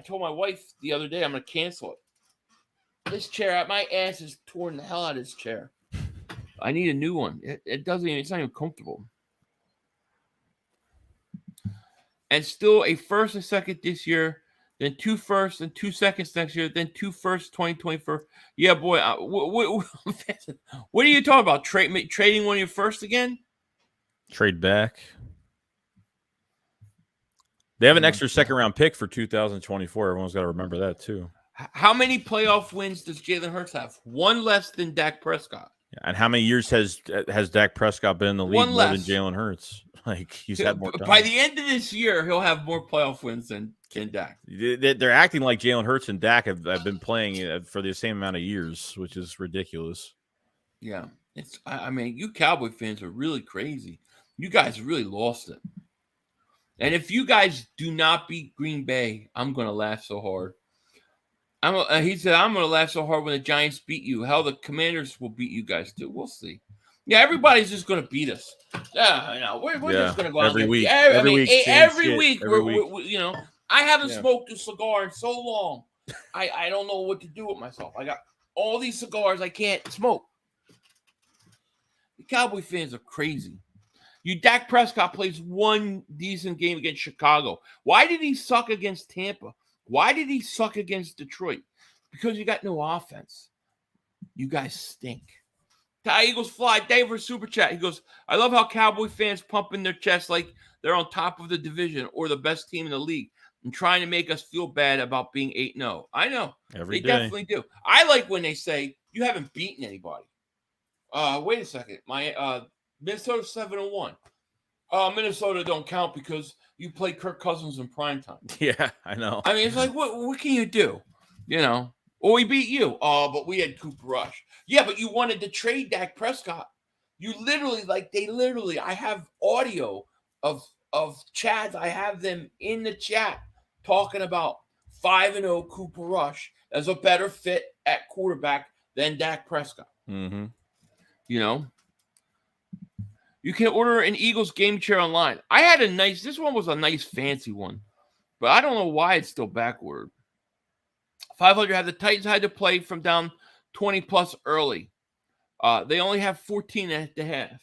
told my wife the other day I'm gonna cancel it. This chair, my ass is torn the hell out of this chair. I need a new one. It's not even comfortable. And still a first and second this year, then 2 firsts and 2 seconds next year, then 2 firsts 2024. Yeah, boy. What are you talking about? Trading one of your firsts again? Trade back. They have an extra second-round pick for 2024. Everyone's got to remember that, too. How many playoff wins does Jalen Hurts have? One less than Dak Prescott. And how many years has Dak Prescott been in the league more than Jalen Hurts? Like, he's had more time. By the end of this year, he'll have more playoff wins than Dak. They're acting like Jalen Hurts and Dak have been playing for the same amount of years, which is ridiculous. Yeah. I mean, you Cowboy fans are really crazy. You guys really lost it. And if you guys do not beat Green Bay, I'm going to laugh so hard. He said, I'm going to laugh so hard when the Giants beat you. How the Commanders will beat you guys too. We'll see. Yeah, everybody's just going to beat us. Yeah, I know. We're just going to go out every week. Every week. We you know, I haven't smoked a cigar in so long. I don't know what to do with myself. I got all these cigars I can't smoke. The Cowboy fans are crazy. Dak Prescott plays one decent game against Chicago. Why did he suck against Tampa? Why did he suck against Detroit? Because you got no offense. You guys stink. Eagles fly. Dave for Super Chat. He goes, I love how Cowboy fans pump in their chests like they're on top of the division or the best team in the league and trying to make us feel bad about being 8-0. I know. They definitely do. I like when they say, you haven't beaten anybody. Wait a second. My Minnesota 7-1. Minnesota don't count because you play Kirk Cousins in primetime. Yeah, I know. I mean, it's like, what can you do? You know? Or we beat you. Oh, but we had Cooper Rush. Yeah, but you wanted to trade Dak Prescott. You literally, I have audio of chats. I have them in the chat talking about 5-0 Cooper Rush as a better fit at quarterback than Dak Prescott. Mm-hmm. You know? You can order an Eagles game chair online. I had this one was a nice fancy one, but I don't know why it's still backward. 500 had the Titans had to play from down 20 plus early. They only have 14 at the half.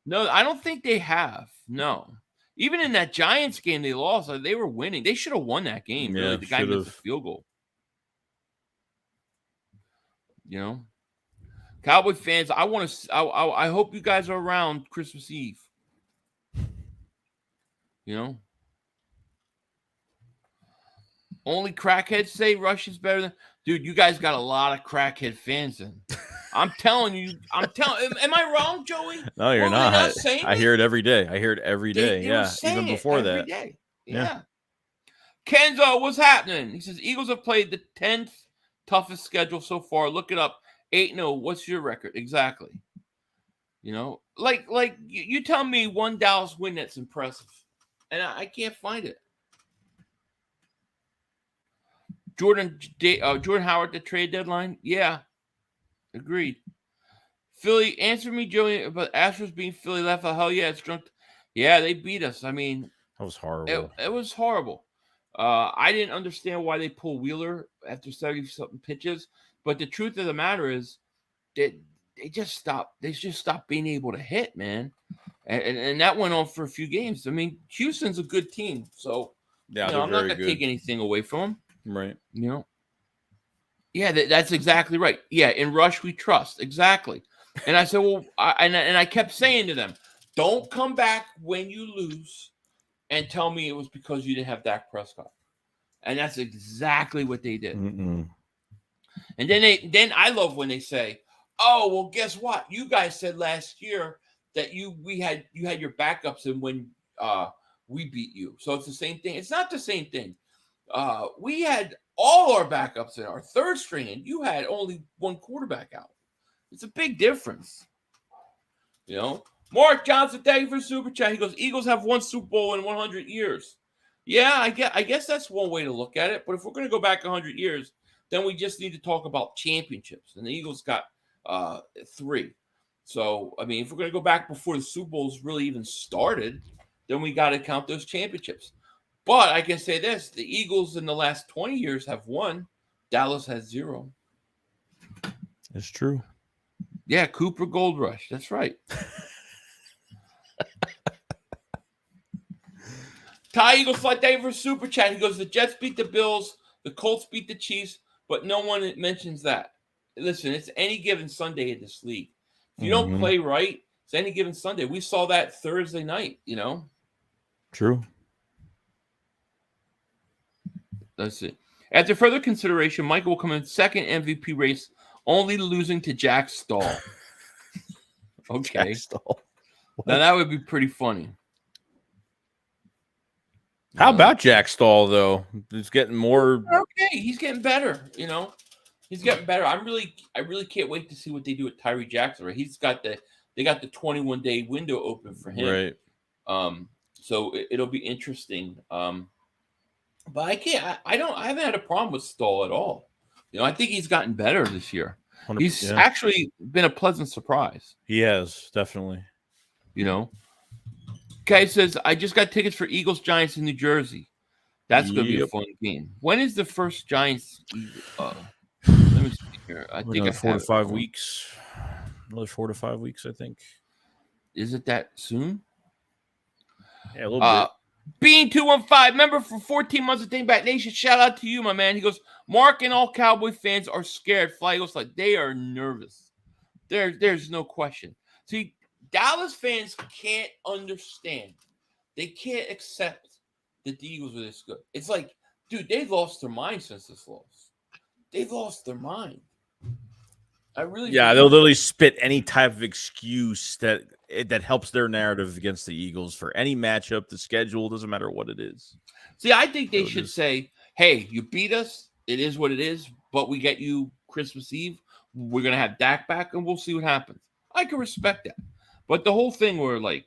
No, I don't think they have. No. Even in that Giants game they lost, they were winning. They should have won that game. Really. The guy missed a field goal. You know? Cowboy fans, I hope you guys are around Christmas Eve. You know? Only crackheads say Rush is better than... Dude, you guys got a lot of crackhead fans in. I'm telling you. Am I wrong, Joey? No, you're not. I hear it every day. Yeah, even before that. Day. Yeah. Kenzo, what's happening? He says, Eagles have played the 10th toughest schedule so far. Look it up. 8-0. What's your record? Exactly. You know, like you tell me one Dallas win that's impressive. And I can't find it. Jordan Howard, the trade deadline? Yeah. Agreed. Philly, answer me, Joey, about Astros being Philly left. Hell yeah, it's drunk. Yeah, they beat us. I mean, that was horrible. It was horrible. I didn't understand why they pulled Wheeler after 70-something pitches. But the truth of the matter is that they just stopped being able to hit, man. And that went on for a few games. I mean, Houston's a good team, so Yeah, I'm not going to take anything away from them. Right. Yeah, that's exactly right. Yeah, in Rush we trust. Exactly. And I said, well, I kept saying to them, don't come back when you lose and tell me it was because you didn't have Dak Prescott. And that's exactly what they did. Mm-mm. And then I love when they say, oh, well, guess what? You guys said last year that you had your backups and when we beat you. So it's the same thing. It's not the same thing. We had all our backups in our third string, and you had only one quarterback out. It's a big difference. Mark Johnson, thank you for Super Chat. He goes, Eagles have won Super Bowl in 100 years. Yeah, I guess that's one way to look at it. But if we're going to go back 100 years, then we just need to talk about championships. And the Eagles got 3. So, I mean, if we're going to go back before the Super Bowls really even started, then we got to count those championships. But I can say this, the Eagles in the last 20 years have won. Dallas has 0. It's true. Yeah, Cooper Gold Rush. That's right. Ty Eagle Flight Day for Super Chat. He goes, the Jets beat the Bills, the Colts beat the Chiefs, but no one mentions that. Listen, it's any given Sunday in this league. If you don't play right, it's any given Sunday. We saw that Thursday night, True. That's it. After further consideration, Michael will come in second MVP race, only losing to Jack Stahl. Okay. Jack Stahl. Now that would be pretty funny. How about Jack Stahl though? He's getting more. Okay, he's getting better. He's getting better. I really can't wait to see what they do with Tyree Jackson. Right, they got the 21-day window open for him. Right. So it'll be interesting. But I haven't had a problem with Stahl at all. I think he's gotten better this year. He's actually been a pleasant surprise. He has, definitely. Guy says, I just got tickets for Eagles Giants in New Jersey. That's going to be a fun game. When is the first Giants? Let me see here. I think another 4 to 5 weeks. Another 4 to 5 weeks, I think. Is it that soon? Yeah, a little bit. Bean215, member for 14 months of Dingbat Nation. Shout out to you, my man. He goes, Mark and all Cowboy fans are scared. Fly Eagles, like they are nervous. There's no question. See, Dallas fans can't understand. They can't accept that the Eagles are this good. It's like, dude, they've lost their mind since this loss. They've lost their mind. They'll literally spit any type of excuse that helps their narrative against the Eagles for any matchup. The schedule doesn't matter what it is. See, I think they should say, "Hey, you beat us. It is what it is. But we get you Christmas Eve. We're gonna have Dak back, and we'll see what happens." I can respect that. But the whole thing where like,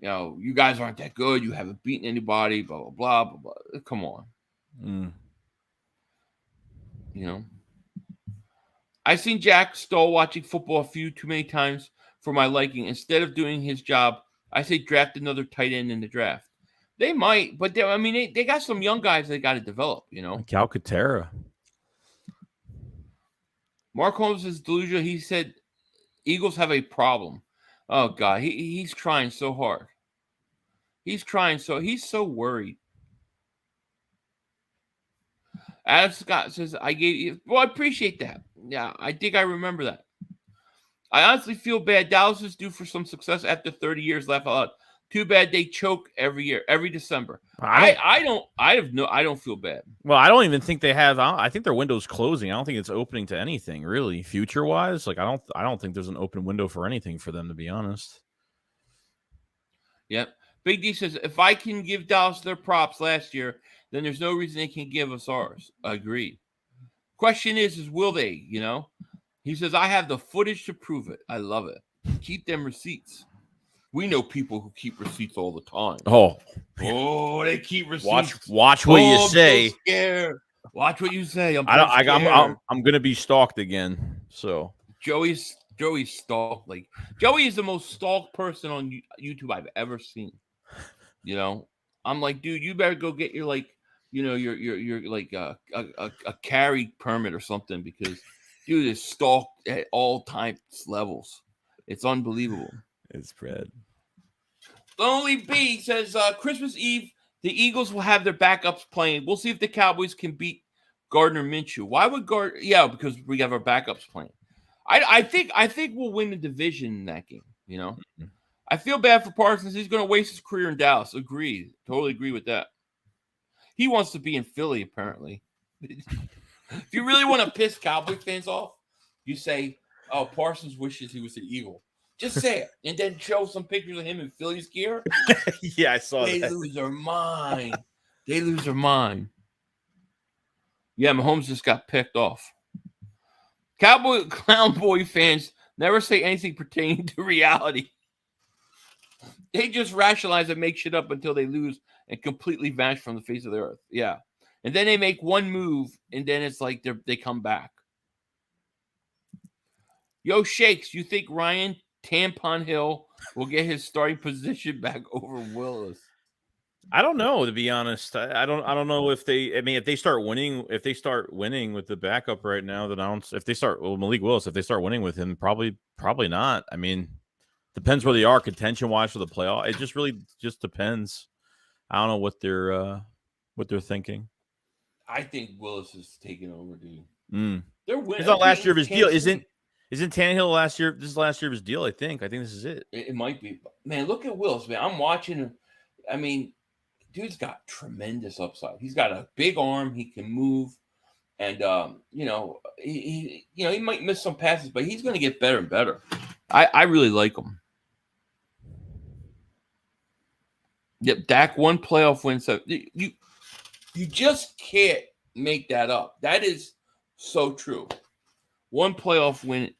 you guys aren't that good. You haven't beaten anybody. Blah blah blah blah blah. Come on. I've seen Jack Stoll watching football a few too many times for my liking. Instead of doing his job, I say draft another tight end in the draft. They might, but they got some young guys they got to develop, Calcaterra. Mark Holmes is delusional. He said Eagles have a problem. Oh, God. He's trying so hard. He's so worried. Adam Scott says, I appreciate that. Yeah, I think I remember that. I honestly feel bad. Dallas is due for some success after 30 years left out. Too bad they choke every year, every December. I don't feel bad. Well, I don't even think they have. I think their window's closing. I don't think it's opening to anything really, future wise. Like I don't think there's an open window for anything for them, to be honest. Yep. Big D says, if I can give Dallas their props last year, then there's no reason they can't give us ours. Agreed. Question is will they? He says, I have the footage to prove it. I love it. Keep them receipts. We know people who keep receipts all the time. Oh, they keep receipts. Watch what you say. I'm so scared. Watch what you say. I'm gonna be stalked again. So Joey's stalked. Like Joey is the most stalked person on YouTube I've ever seen. I'm like, dude, you better go get your your like a carry permit or something because dude is stalked at all types levels. It's unbelievable. It's Fred. Lonely B says Christmas Eve, the Eagles will have their backups playing. We'll see if the Cowboys can beat Gardner Minshew. Why would Gardner? Yeah, because we have our backups playing. I think we'll win the division in that game. You know, I feel bad for Parsons. He's going to waste his career in Dallas. Agreed. Totally agree with that. He wants to be in Philly, apparently. If you really want to piss Cowboy fans off, you say, "Oh, Parsons wishes he was an Eagle." Just say it, and then show some pictures of him in Phillies gear. Yeah, I saw They that. lose their mind. They lose their mind. Yeah, Mahomes just got picked off. Cowboy Clown Boy fans never say anything pertaining to reality. They just rationalize and make shit up until they lose and completely vanish from the face of the earth. Yeah. And then they make one move, and then it's like they come back. Yo, Shakes, you think Ryan Tampon Hill will get his starting position back over Willis? I don't know, to be honest. I don't know if they. I mean, if they start winning with the backup right now, then if they start Malik Willis, if they start winning with him, probably not. I mean, depends where they are contention wise for the playoff. It just really just depends. I don't know what they're thinking. I think Willis is taking over, dude. They're winning. It's not last year of his deal, isn't Tannehill last year? This is last year of his deal, I think. This is it. It might be. Man, look at Willis, man. I'm watching him. I mean, dude's got tremendous upside. He's got a big arm. He can move, and he might miss some passes, but he's going to get better and better. I really like him. Yep, Dak one playoff win. So you just can't make that up. That is so true. One playoff win,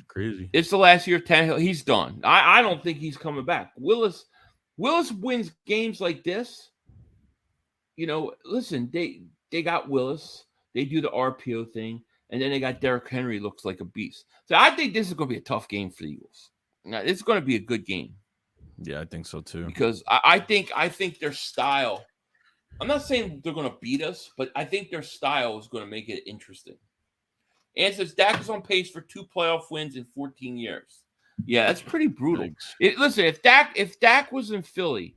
crazy. It's the last year of Tannehill. He's done. I don't think he's coming back. Willis wins games like this. Listen, they got Willis. They do the RPO thing, and then they got Derrick Henry. Looks like a beast. So I think this is going to be a tough game for the Eagles. Now, it's going to be a good game. Yeah, I think so too. Because I think their style. I'm not saying they're going to beat us, but I think their style is going to make it interesting. And says Dak is on pace for 2 playoff wins in 14 years. Yeah, that's pretty brutal. Listen, if Dak was in Philly,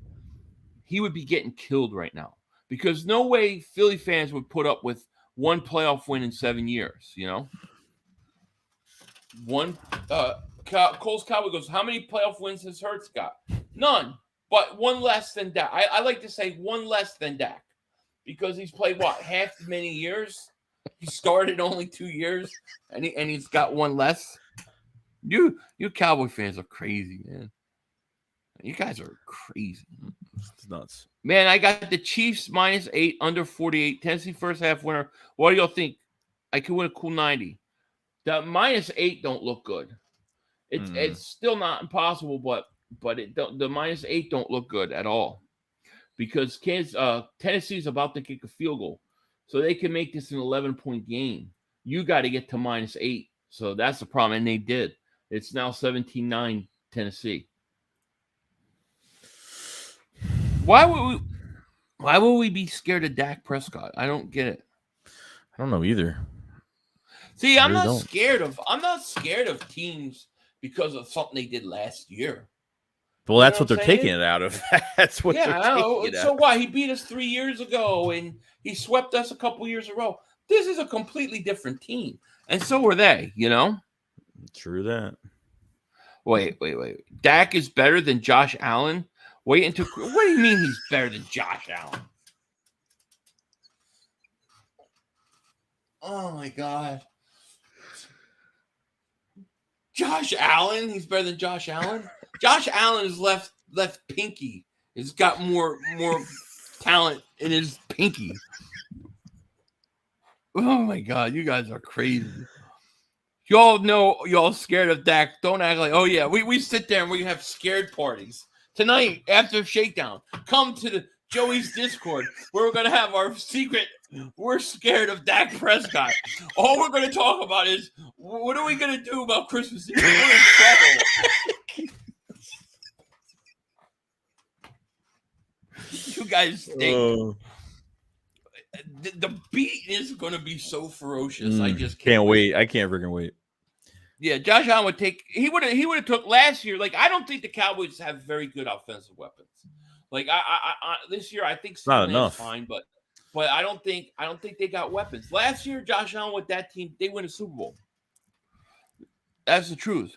he would be getting killed right now because no way Philly fans would put up with 1 playoff win in 7 years. Cole's Cowboy goes, how many playoff wins has Hurts got? None, but 1 less than Dak. I like to say 1 less than Dak because he's played, half as many years? He started only 2 years, and he's got 1 less. You Cowboy fans are crazy, man. You guys are crazy. It's nuts. Man, I got the Chiefs -8, under 48. Tennessee first half winner. What do y'all think? I could win a cool 90. The -8 don't look good. It's still not impossible, but the -8 don't look good at all because Tennessee's about to kick a field goal, so they can make this an 11-point game. You got to get to -8, so that's the problem, and they did. It's now 17-9 Tennessee. Why would we be scared of Dak Prescott? I don't get it. I don't know either. See, I'm not scared of teams because of something they did last year. Well, that's what they're taking it out of. That's what they're taking it out. So why? He beat us 3 years ago, and he swept us a couple years in a row. This is a completely different team, and so are they. True that. Wait. Dak is better than Josh Allen? Wait until. What do you mean he's better than Josh Allen? Oh my God. Josh Allen? He's better than Josh Allen? Josh Allen is left pinky. He's got more talent in his pinky. Oh my God, you guys are crazy. Y'all know y'all scared of Dak. Don't act like, oh yeah, we sit there and we have scared parties. Tonight, after Shakedown, come to the Joey's Discord where we're going to have our secret, we're scared of Dak Prescott. All we're going to talk about is, what are we going to do about Christmas Eve? We're in trouble. You guys think the beat is going to be so ferocious. I just can't wait. I can't freaking wait. Yeah, Josh Allen would take. He would have took last year. Like I don't think the Cowboys have very good offensive weapons. Like I this year I think Not CeeDee Lamb's enough. fine, but I don't think they got weapons. Last year, Josh Allen with that team, they win a Super Bowl. That's the truth.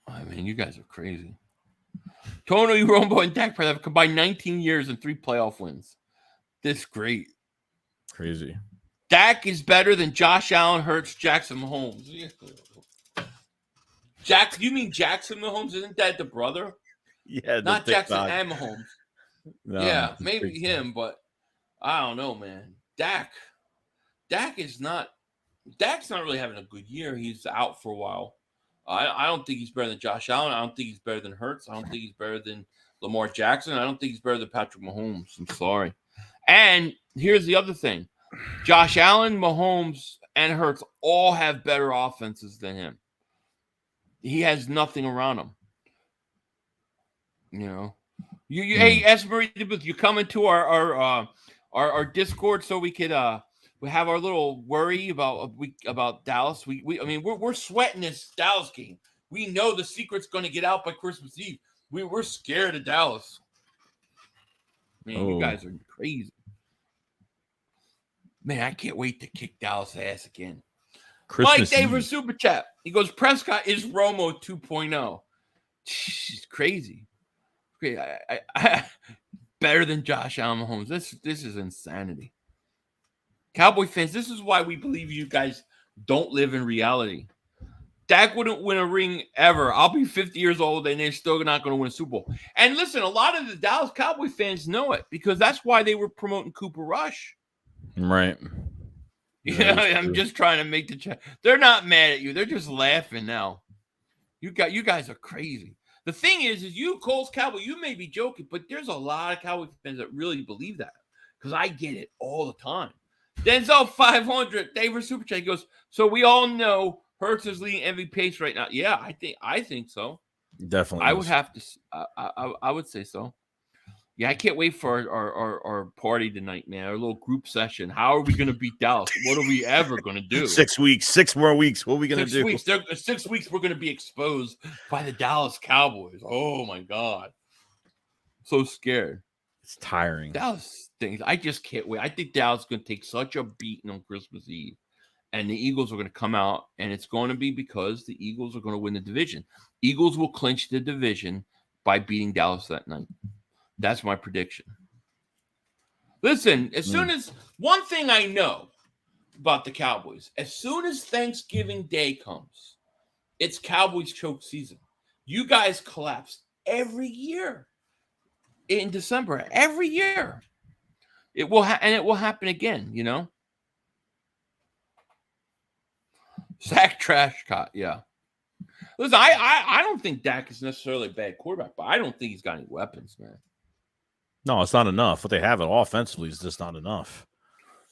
I mean, you guys are crazy. Tony Romo and Dak Prescott have combined 19 years and 3 playoff wins. This is great. Crazy. Dak is better than Josh Allen, Hurts, Jackson Mahomes. You mean Jackson Mahomes? Isn't that the brother? Yeah, not Jackson and Mahomes. No, yeah, maybe him, but I don't know, man. Dak's not really having a good year. He's out for a while. I don't think he's better than Josh Allen. I don't think he's better than Hurts. I don't think he's better than Lamar Jackson. I don't think he's better than Patrick Mahomes. I'm sorry. And here's the other thing. Josh Allen, Mahomes, and Hurts all have better offenses than him. He has nothing around him. You know. Hey, Esmery, you come into our Discord so we could we have our little worry about Dallas. We're sweating this Dallas game. We know the secret's going to get out by Christmas Eve. We're scared of Dallas. Man, you guys are crazy. Man, I can't wait to kick Dallas' ass again. Mike Davis Super Chat. He goes, Prescott is Romo 2.0. She's crazy. I better than Josh Allen Mahomes. This is insanity. Cowboy fans, this is why we believe you guys don't live in reality. Dak wouldn't win a ring ever. I'll be 50 years old and they're still not going to win a Super Bowl. And listen, a lot of the Dallas Cowboy fans know it because that's why they were promoting Cooper Rush. Right. Yeah, I'm just trying to make the chat. They're not mad at you. They're just laughing now. You guys are crazy. The thing is you Colts Cowboy, you may be joking, but there's a lot of Cowboy fans that really believe that because I get it all the time. Denzel 500, David Super Chat goes, so we all know Hurts is leading MVP pace right now. Yeah, I think so. Definitely. I would have to. I would say so. Yeah, I can't wait for our party tonight, man. Our little group session. How are we going to beat Dallas? What are we ever going to do? 6 weeks. 6 more weeks. What are we going to do? 6 weeks, we're going to be exposed by the Dallas Cowboys. Oh, my God. So scared. It's tiring. Dallas things. I just can't wait. I think Dallas is going to take such a beating on Christmas Eve. And the Eagles are going to come out, and it's going to be because the Eagles are going to win the division. Eagles will clinch the division by beating Dallas that night. That's my prediction. Listen, as soon as one thing I know about the Cowboys, as soon as Thanksgiving Day comes, it's Cowboys choke season. You guys collapse every year in December. Every year. It will and it will happen again, you know? Zach Trashcott, yeah. Listen, I don't think Dak is necessarily a bad quarterback, but I don't think he's got any weapons, man. No, it's not enough. What they have offensively is just not enough.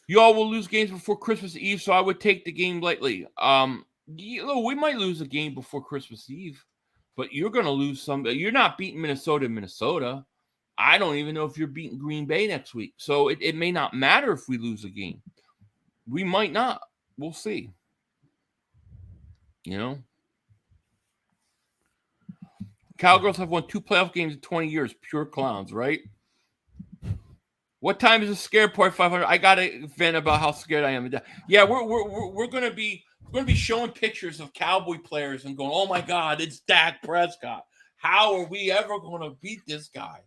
You all will lose games before Christmas Eve, so I would take the game lightly. We might lose a game before Christmas Eve, but you're going to lose some. You're not beating Minnesota. I don't even know if you're beating Green Bay next week. So it may not matter if we lose a game. We might not. We'll see. You know? Cowgirls have won 2 playoff games in 20 years. Pure clowns, right? What time is the scared part? 500. I gotta vent about how scared I am. Yeah, we're gonna be showing pictures of Cowboy players and going, oh my God, it's Dak Prescott. How are we ever gonna beat this guy?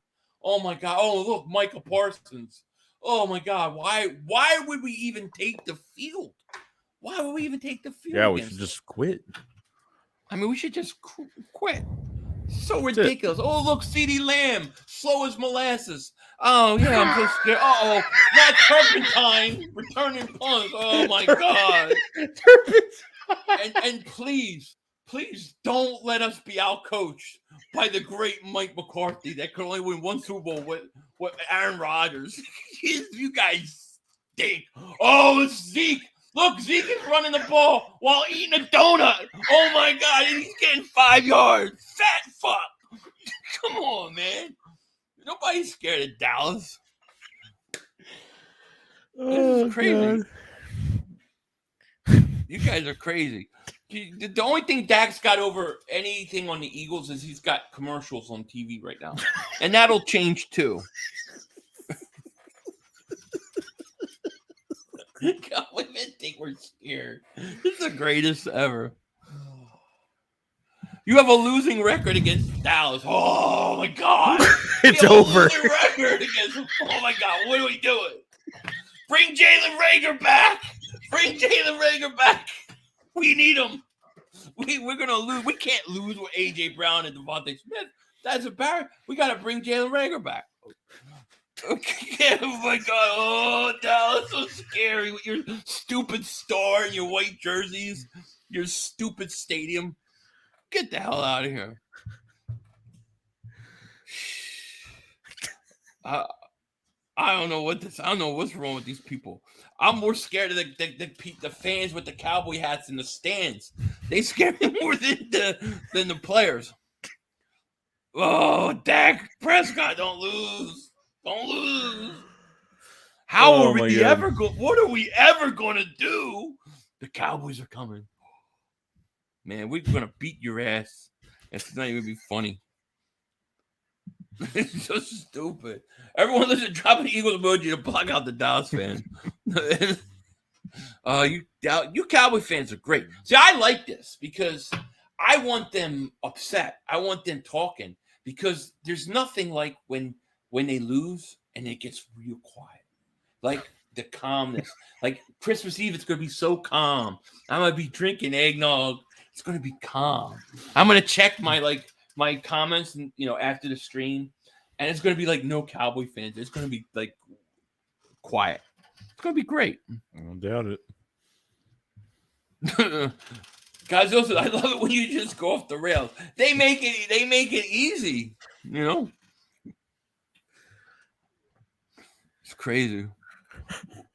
Oh my God. Oh look, Michael Parsons. Oh my God. Why would we even take the field? Why would we even take the field? Yeah, we should just quit. I mean, we should just quit. So ridiculous. Oh, look, CeeDee Lamb, slow as molasses. Oh, yeah, I'm so scared. Uh-oh, not Turpentine, returning punts. Oh, my God. Turpentine. And please don't let us be outcoached by the great Mike McCarthy that could only win 1 Super Bowl with Aaron Rodgers. You guys stink. Oh, it's Zeke. Look, Zeke is running the ball while eating a donut. Oh, my God. And he's getting 5 yards. Fat fuck. Come on, man. Nobody's scared of Dallas. This is crazy. You guys are crazy. The only thing Dak's got over anything on the Eagles is he's got commercials on TV right now. And that'll change too. God, women think we're scared. This is the greatest ever. You have a losing record against Dallas. Oh my God. It's over. Losing record against them. Oh my God. What are we doing? Bring Jalen Reagor back. Bring Jalen Reagor back. We need him. We're going to lose. We can't lose with A.J. Brown and Devontae Smith. That's embarrassing. We got to bring Jalen Reagor back. Okay. Oh, my God. Oh, Dallas, so scary with your stupid star and your white jerseys, your stupid stadium. Get the hell out of here. I don't know what's wrong with these people. I'm more scared of the fans with the cowboy hats in the stands. They scare me more than the players. Oh, Dak Prescott, don't lose. Don't lose. How are we ever what are we ever going to do? The Cowboys are coming. Man, we're going to beat your ass. It's not even be funny. It's so stupid. Everyone listen, drop an Eagles emoji to block out the Dallas fan. You Cowboy fans are great. See, I like this because I want them upset. I want them talking because there's nothing like when they lose and it gets real quiet. Like the calmness. Like Christmas Eve, it's going to be so calm. I'm going to be drinking eggnog. It's going to be calm. I'm going to check my comments and after the stream, and it's going to be like no Cowboy fans. It's going to be like quiet. It's going to be great. I don't doubt it. Guys, also, I love it when you just go off the rails. They make it easy, It's crazy.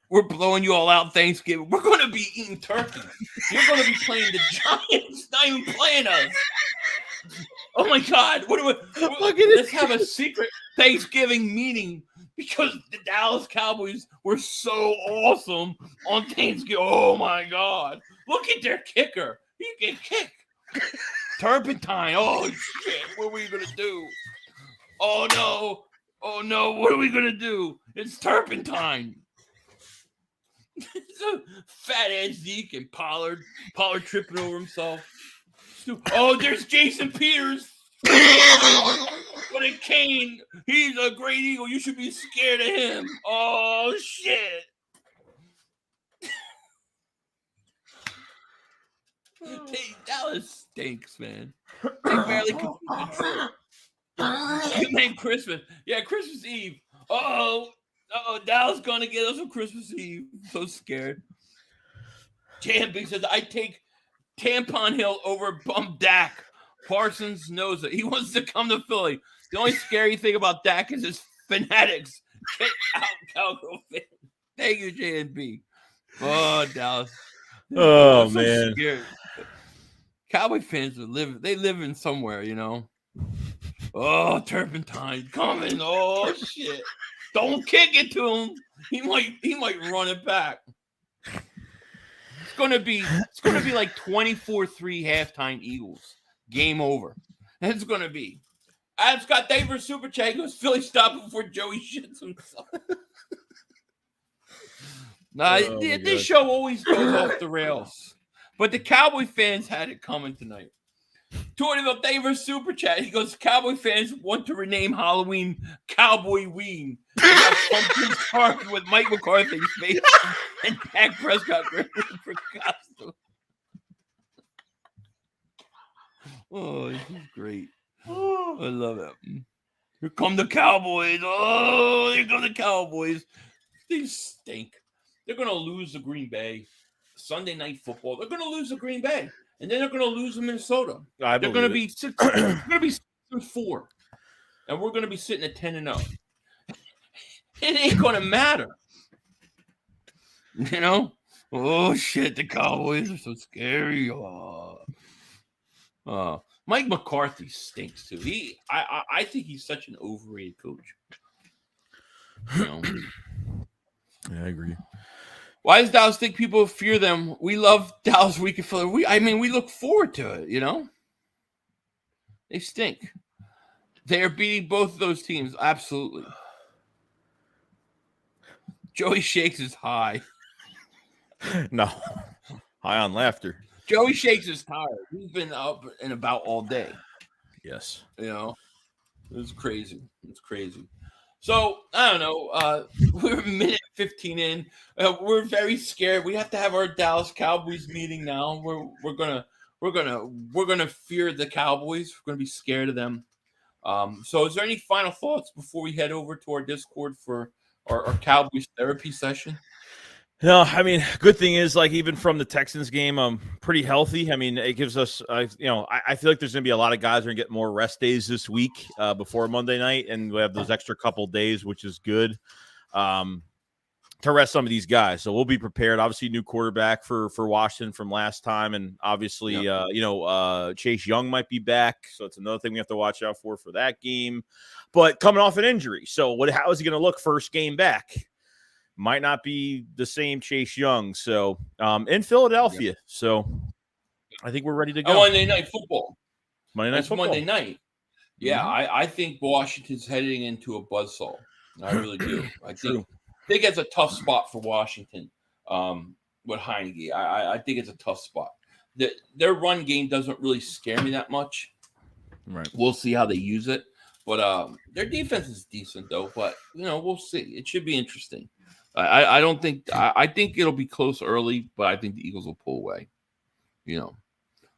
We're blowing you all out Thanksgiving. We're going to be eating turkey. You're going to be playing the Giants, not even playing us. Oh, my God. Let's have a secret Thanksgiving meeting because the Dallas Cowboys were so awesome on Thanksgiving. Oh, my God. Look at their kicker. He can kick. Turpentine. Oh, shit. What are we going to do? Oh, no. Oh, no. What are we going to do? It's Turpentine. So fat-ass Zeke and Pollard tripping over himself. Oh, there's Jason Peters. What a cane. He's a great Eagle. You should be scared of him. Oh, shit. Dallas stinks, man. They barely come control. You named Christmas. Yeah, Christmas Eve. Uh-oh, Dallas gonna get us on Christmas Eve. I'm so scared. Jan Big says, I take Tampon Hill over Bum Dak. Parsons knows it. He wants to come to Philly. The only scary thing about Dak is his fanatics. Get out, Cowgirl fan. Thank you, JNB. Oh, Dallas. Oh, so man. Scared. Cowboy fans they live in somewhere, Oh, Turpentine coming. Oh, shit. Don't kick it to him. He might run it back. It's gonna be like 24-3 halftime Eagles. Game over. It's gonna be. I've got David Super Chat goes Philly stop before Joey shits himself. This show always goes off the rails. But the Cowboy fans had it coming tonight. Talking about David Super Chat, he goes, Cowboy fans want to rename Halloween Cowboy Ween. Pumpkin carved with Mike McCarthy's face and Dak Prescott for costume. Oh, this is great. Oh, I love it. Here come the Cowboys. Oh, here come the Cowboys. They stink. They're going to lose to Green Bay. Sunday Night Football. They're going to lose to Green Bay. And then they're going to lose to Minnesota. They're going to be 6-4. And we're going to be sitting at 10-0. It ain't going to matter. Oh, shit. The Cowboys are so scary. Mike McCarthy stinks, too. I think he's such an overrated coach. Yeah, I agree. Why does Dallas think people fear them? We love Dallas. We look forward to it. They stink. They are beating both of those teams. Absolutely. Joey Shakes is high. No, high on laughter. Joey Shakes is tired. He's been up and about all day. Yes. It's crazy. It's crazy. So I don't know. We're a minute 15 in. We're very scared. We have to have our Dallas Cowboys meeting now. We're gonna fear the Cowboys. We're gonna be scared of them. So is there any final thoughts before we head over to our Discord for our Cowboys therapy session? No, I mean, good thing is, like, even from the Texans game, I'm pretty healthy. I mean, it gives us, I feel like there's going to be a lot of guys who are going to get more rest days this week before Monday night, and we have those extra couple days, which is good to rest some of these guys. So we'll be prepared. Obviously, new quarterback for Washington from last time, and obviously, Chase Young might be back, so it's another thing we have to watch out for that game. But coming off an injury, so how is he going to look first game back? Might not be the same Chase Young. So in Philadelphia. Yep. So I think we're ready to go. Monday Night Football. Monday night. Yeah, mm-hmm. I think Washington's heading into a buzzsaw. I really do. I think it's a tough spot for Washington with Heineke. I think it's a tough spot. Their run game doesn't really scare me that much. Right. We'll see how they use it. But their defense is decent, though. But, we'll see. It should be interesting. I don't think I think it'll be close early, but I think the Eagles will pull away.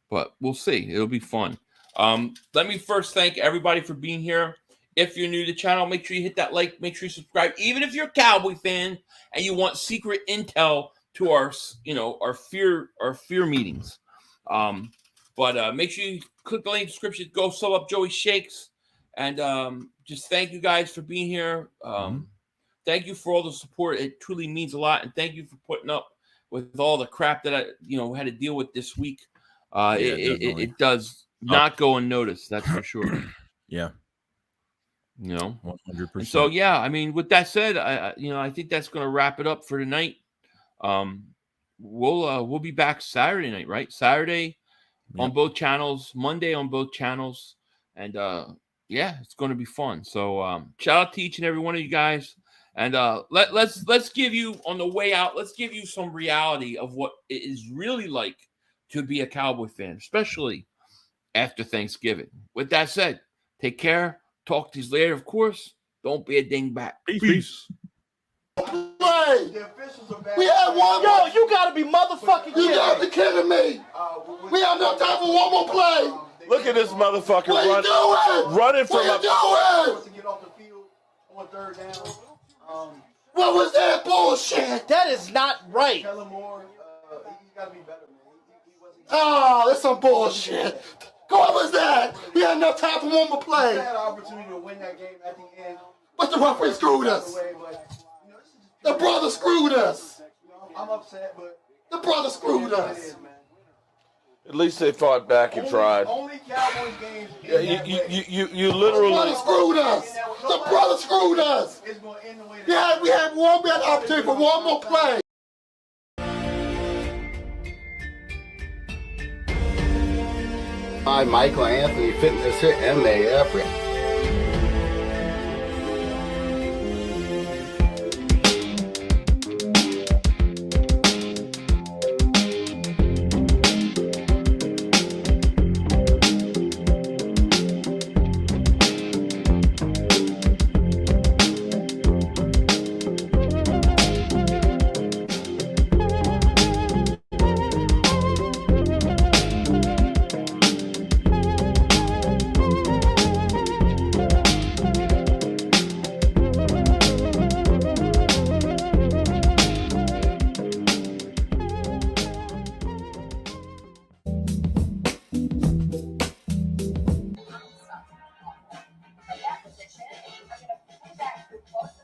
But we'll see. It'll be fun. Let me first thank everybody for being here. If you're new to the channel, make sure you hit that like. Make sure you subscribe. Even if you're a Cowboy fan and you want secret intel to our fear meetings, but make sure you click the link in the description. Go sub up Joey Shakes, and just thank you guys for being here. Thank you for all the support. It truly means a lot. And thank you for putting up with all the crap that I, had to deal with this week. It does not go unnoticed. That's for sure. Yeah. 100%. So, yeah, I mean, with that said, I think that's going to wrap it up for tonight. We'll be back Saturday night, right? Saturday on both channels, Monday on both channels. And, it's going to be fun. So, shout out to each and every one of you guys. And let's give you, on the way out, let's give you some reality of what it is really like to be a Cowboy fan, especially after Thanksgiving. With that said, take care. Talk to you later, of course. Don't be a dingbat. Peace. Play. We had one. Yo, you gotta be motherfucking kidding me. You gotta be kidding me. We have no time for one more play. Look at this motherfucker running from a... To get off the field on third down. What was that bullshit? That is not right. Tell him more. He's got to be better, man. Oh, that's some bullshit. What was that? We had enough time for one more play. We had an opportunity to win that game at the end. But the referee screwed us. The brother screwed us. I'm upset, but the brother screwed us. At least they fought back and tried. Only Cowboys games. You literally. The brother screwed us. The brother screwed us. Yeah, we had an opportunity for one more play. Hi, Michael Anthony, Fitness here, MAF.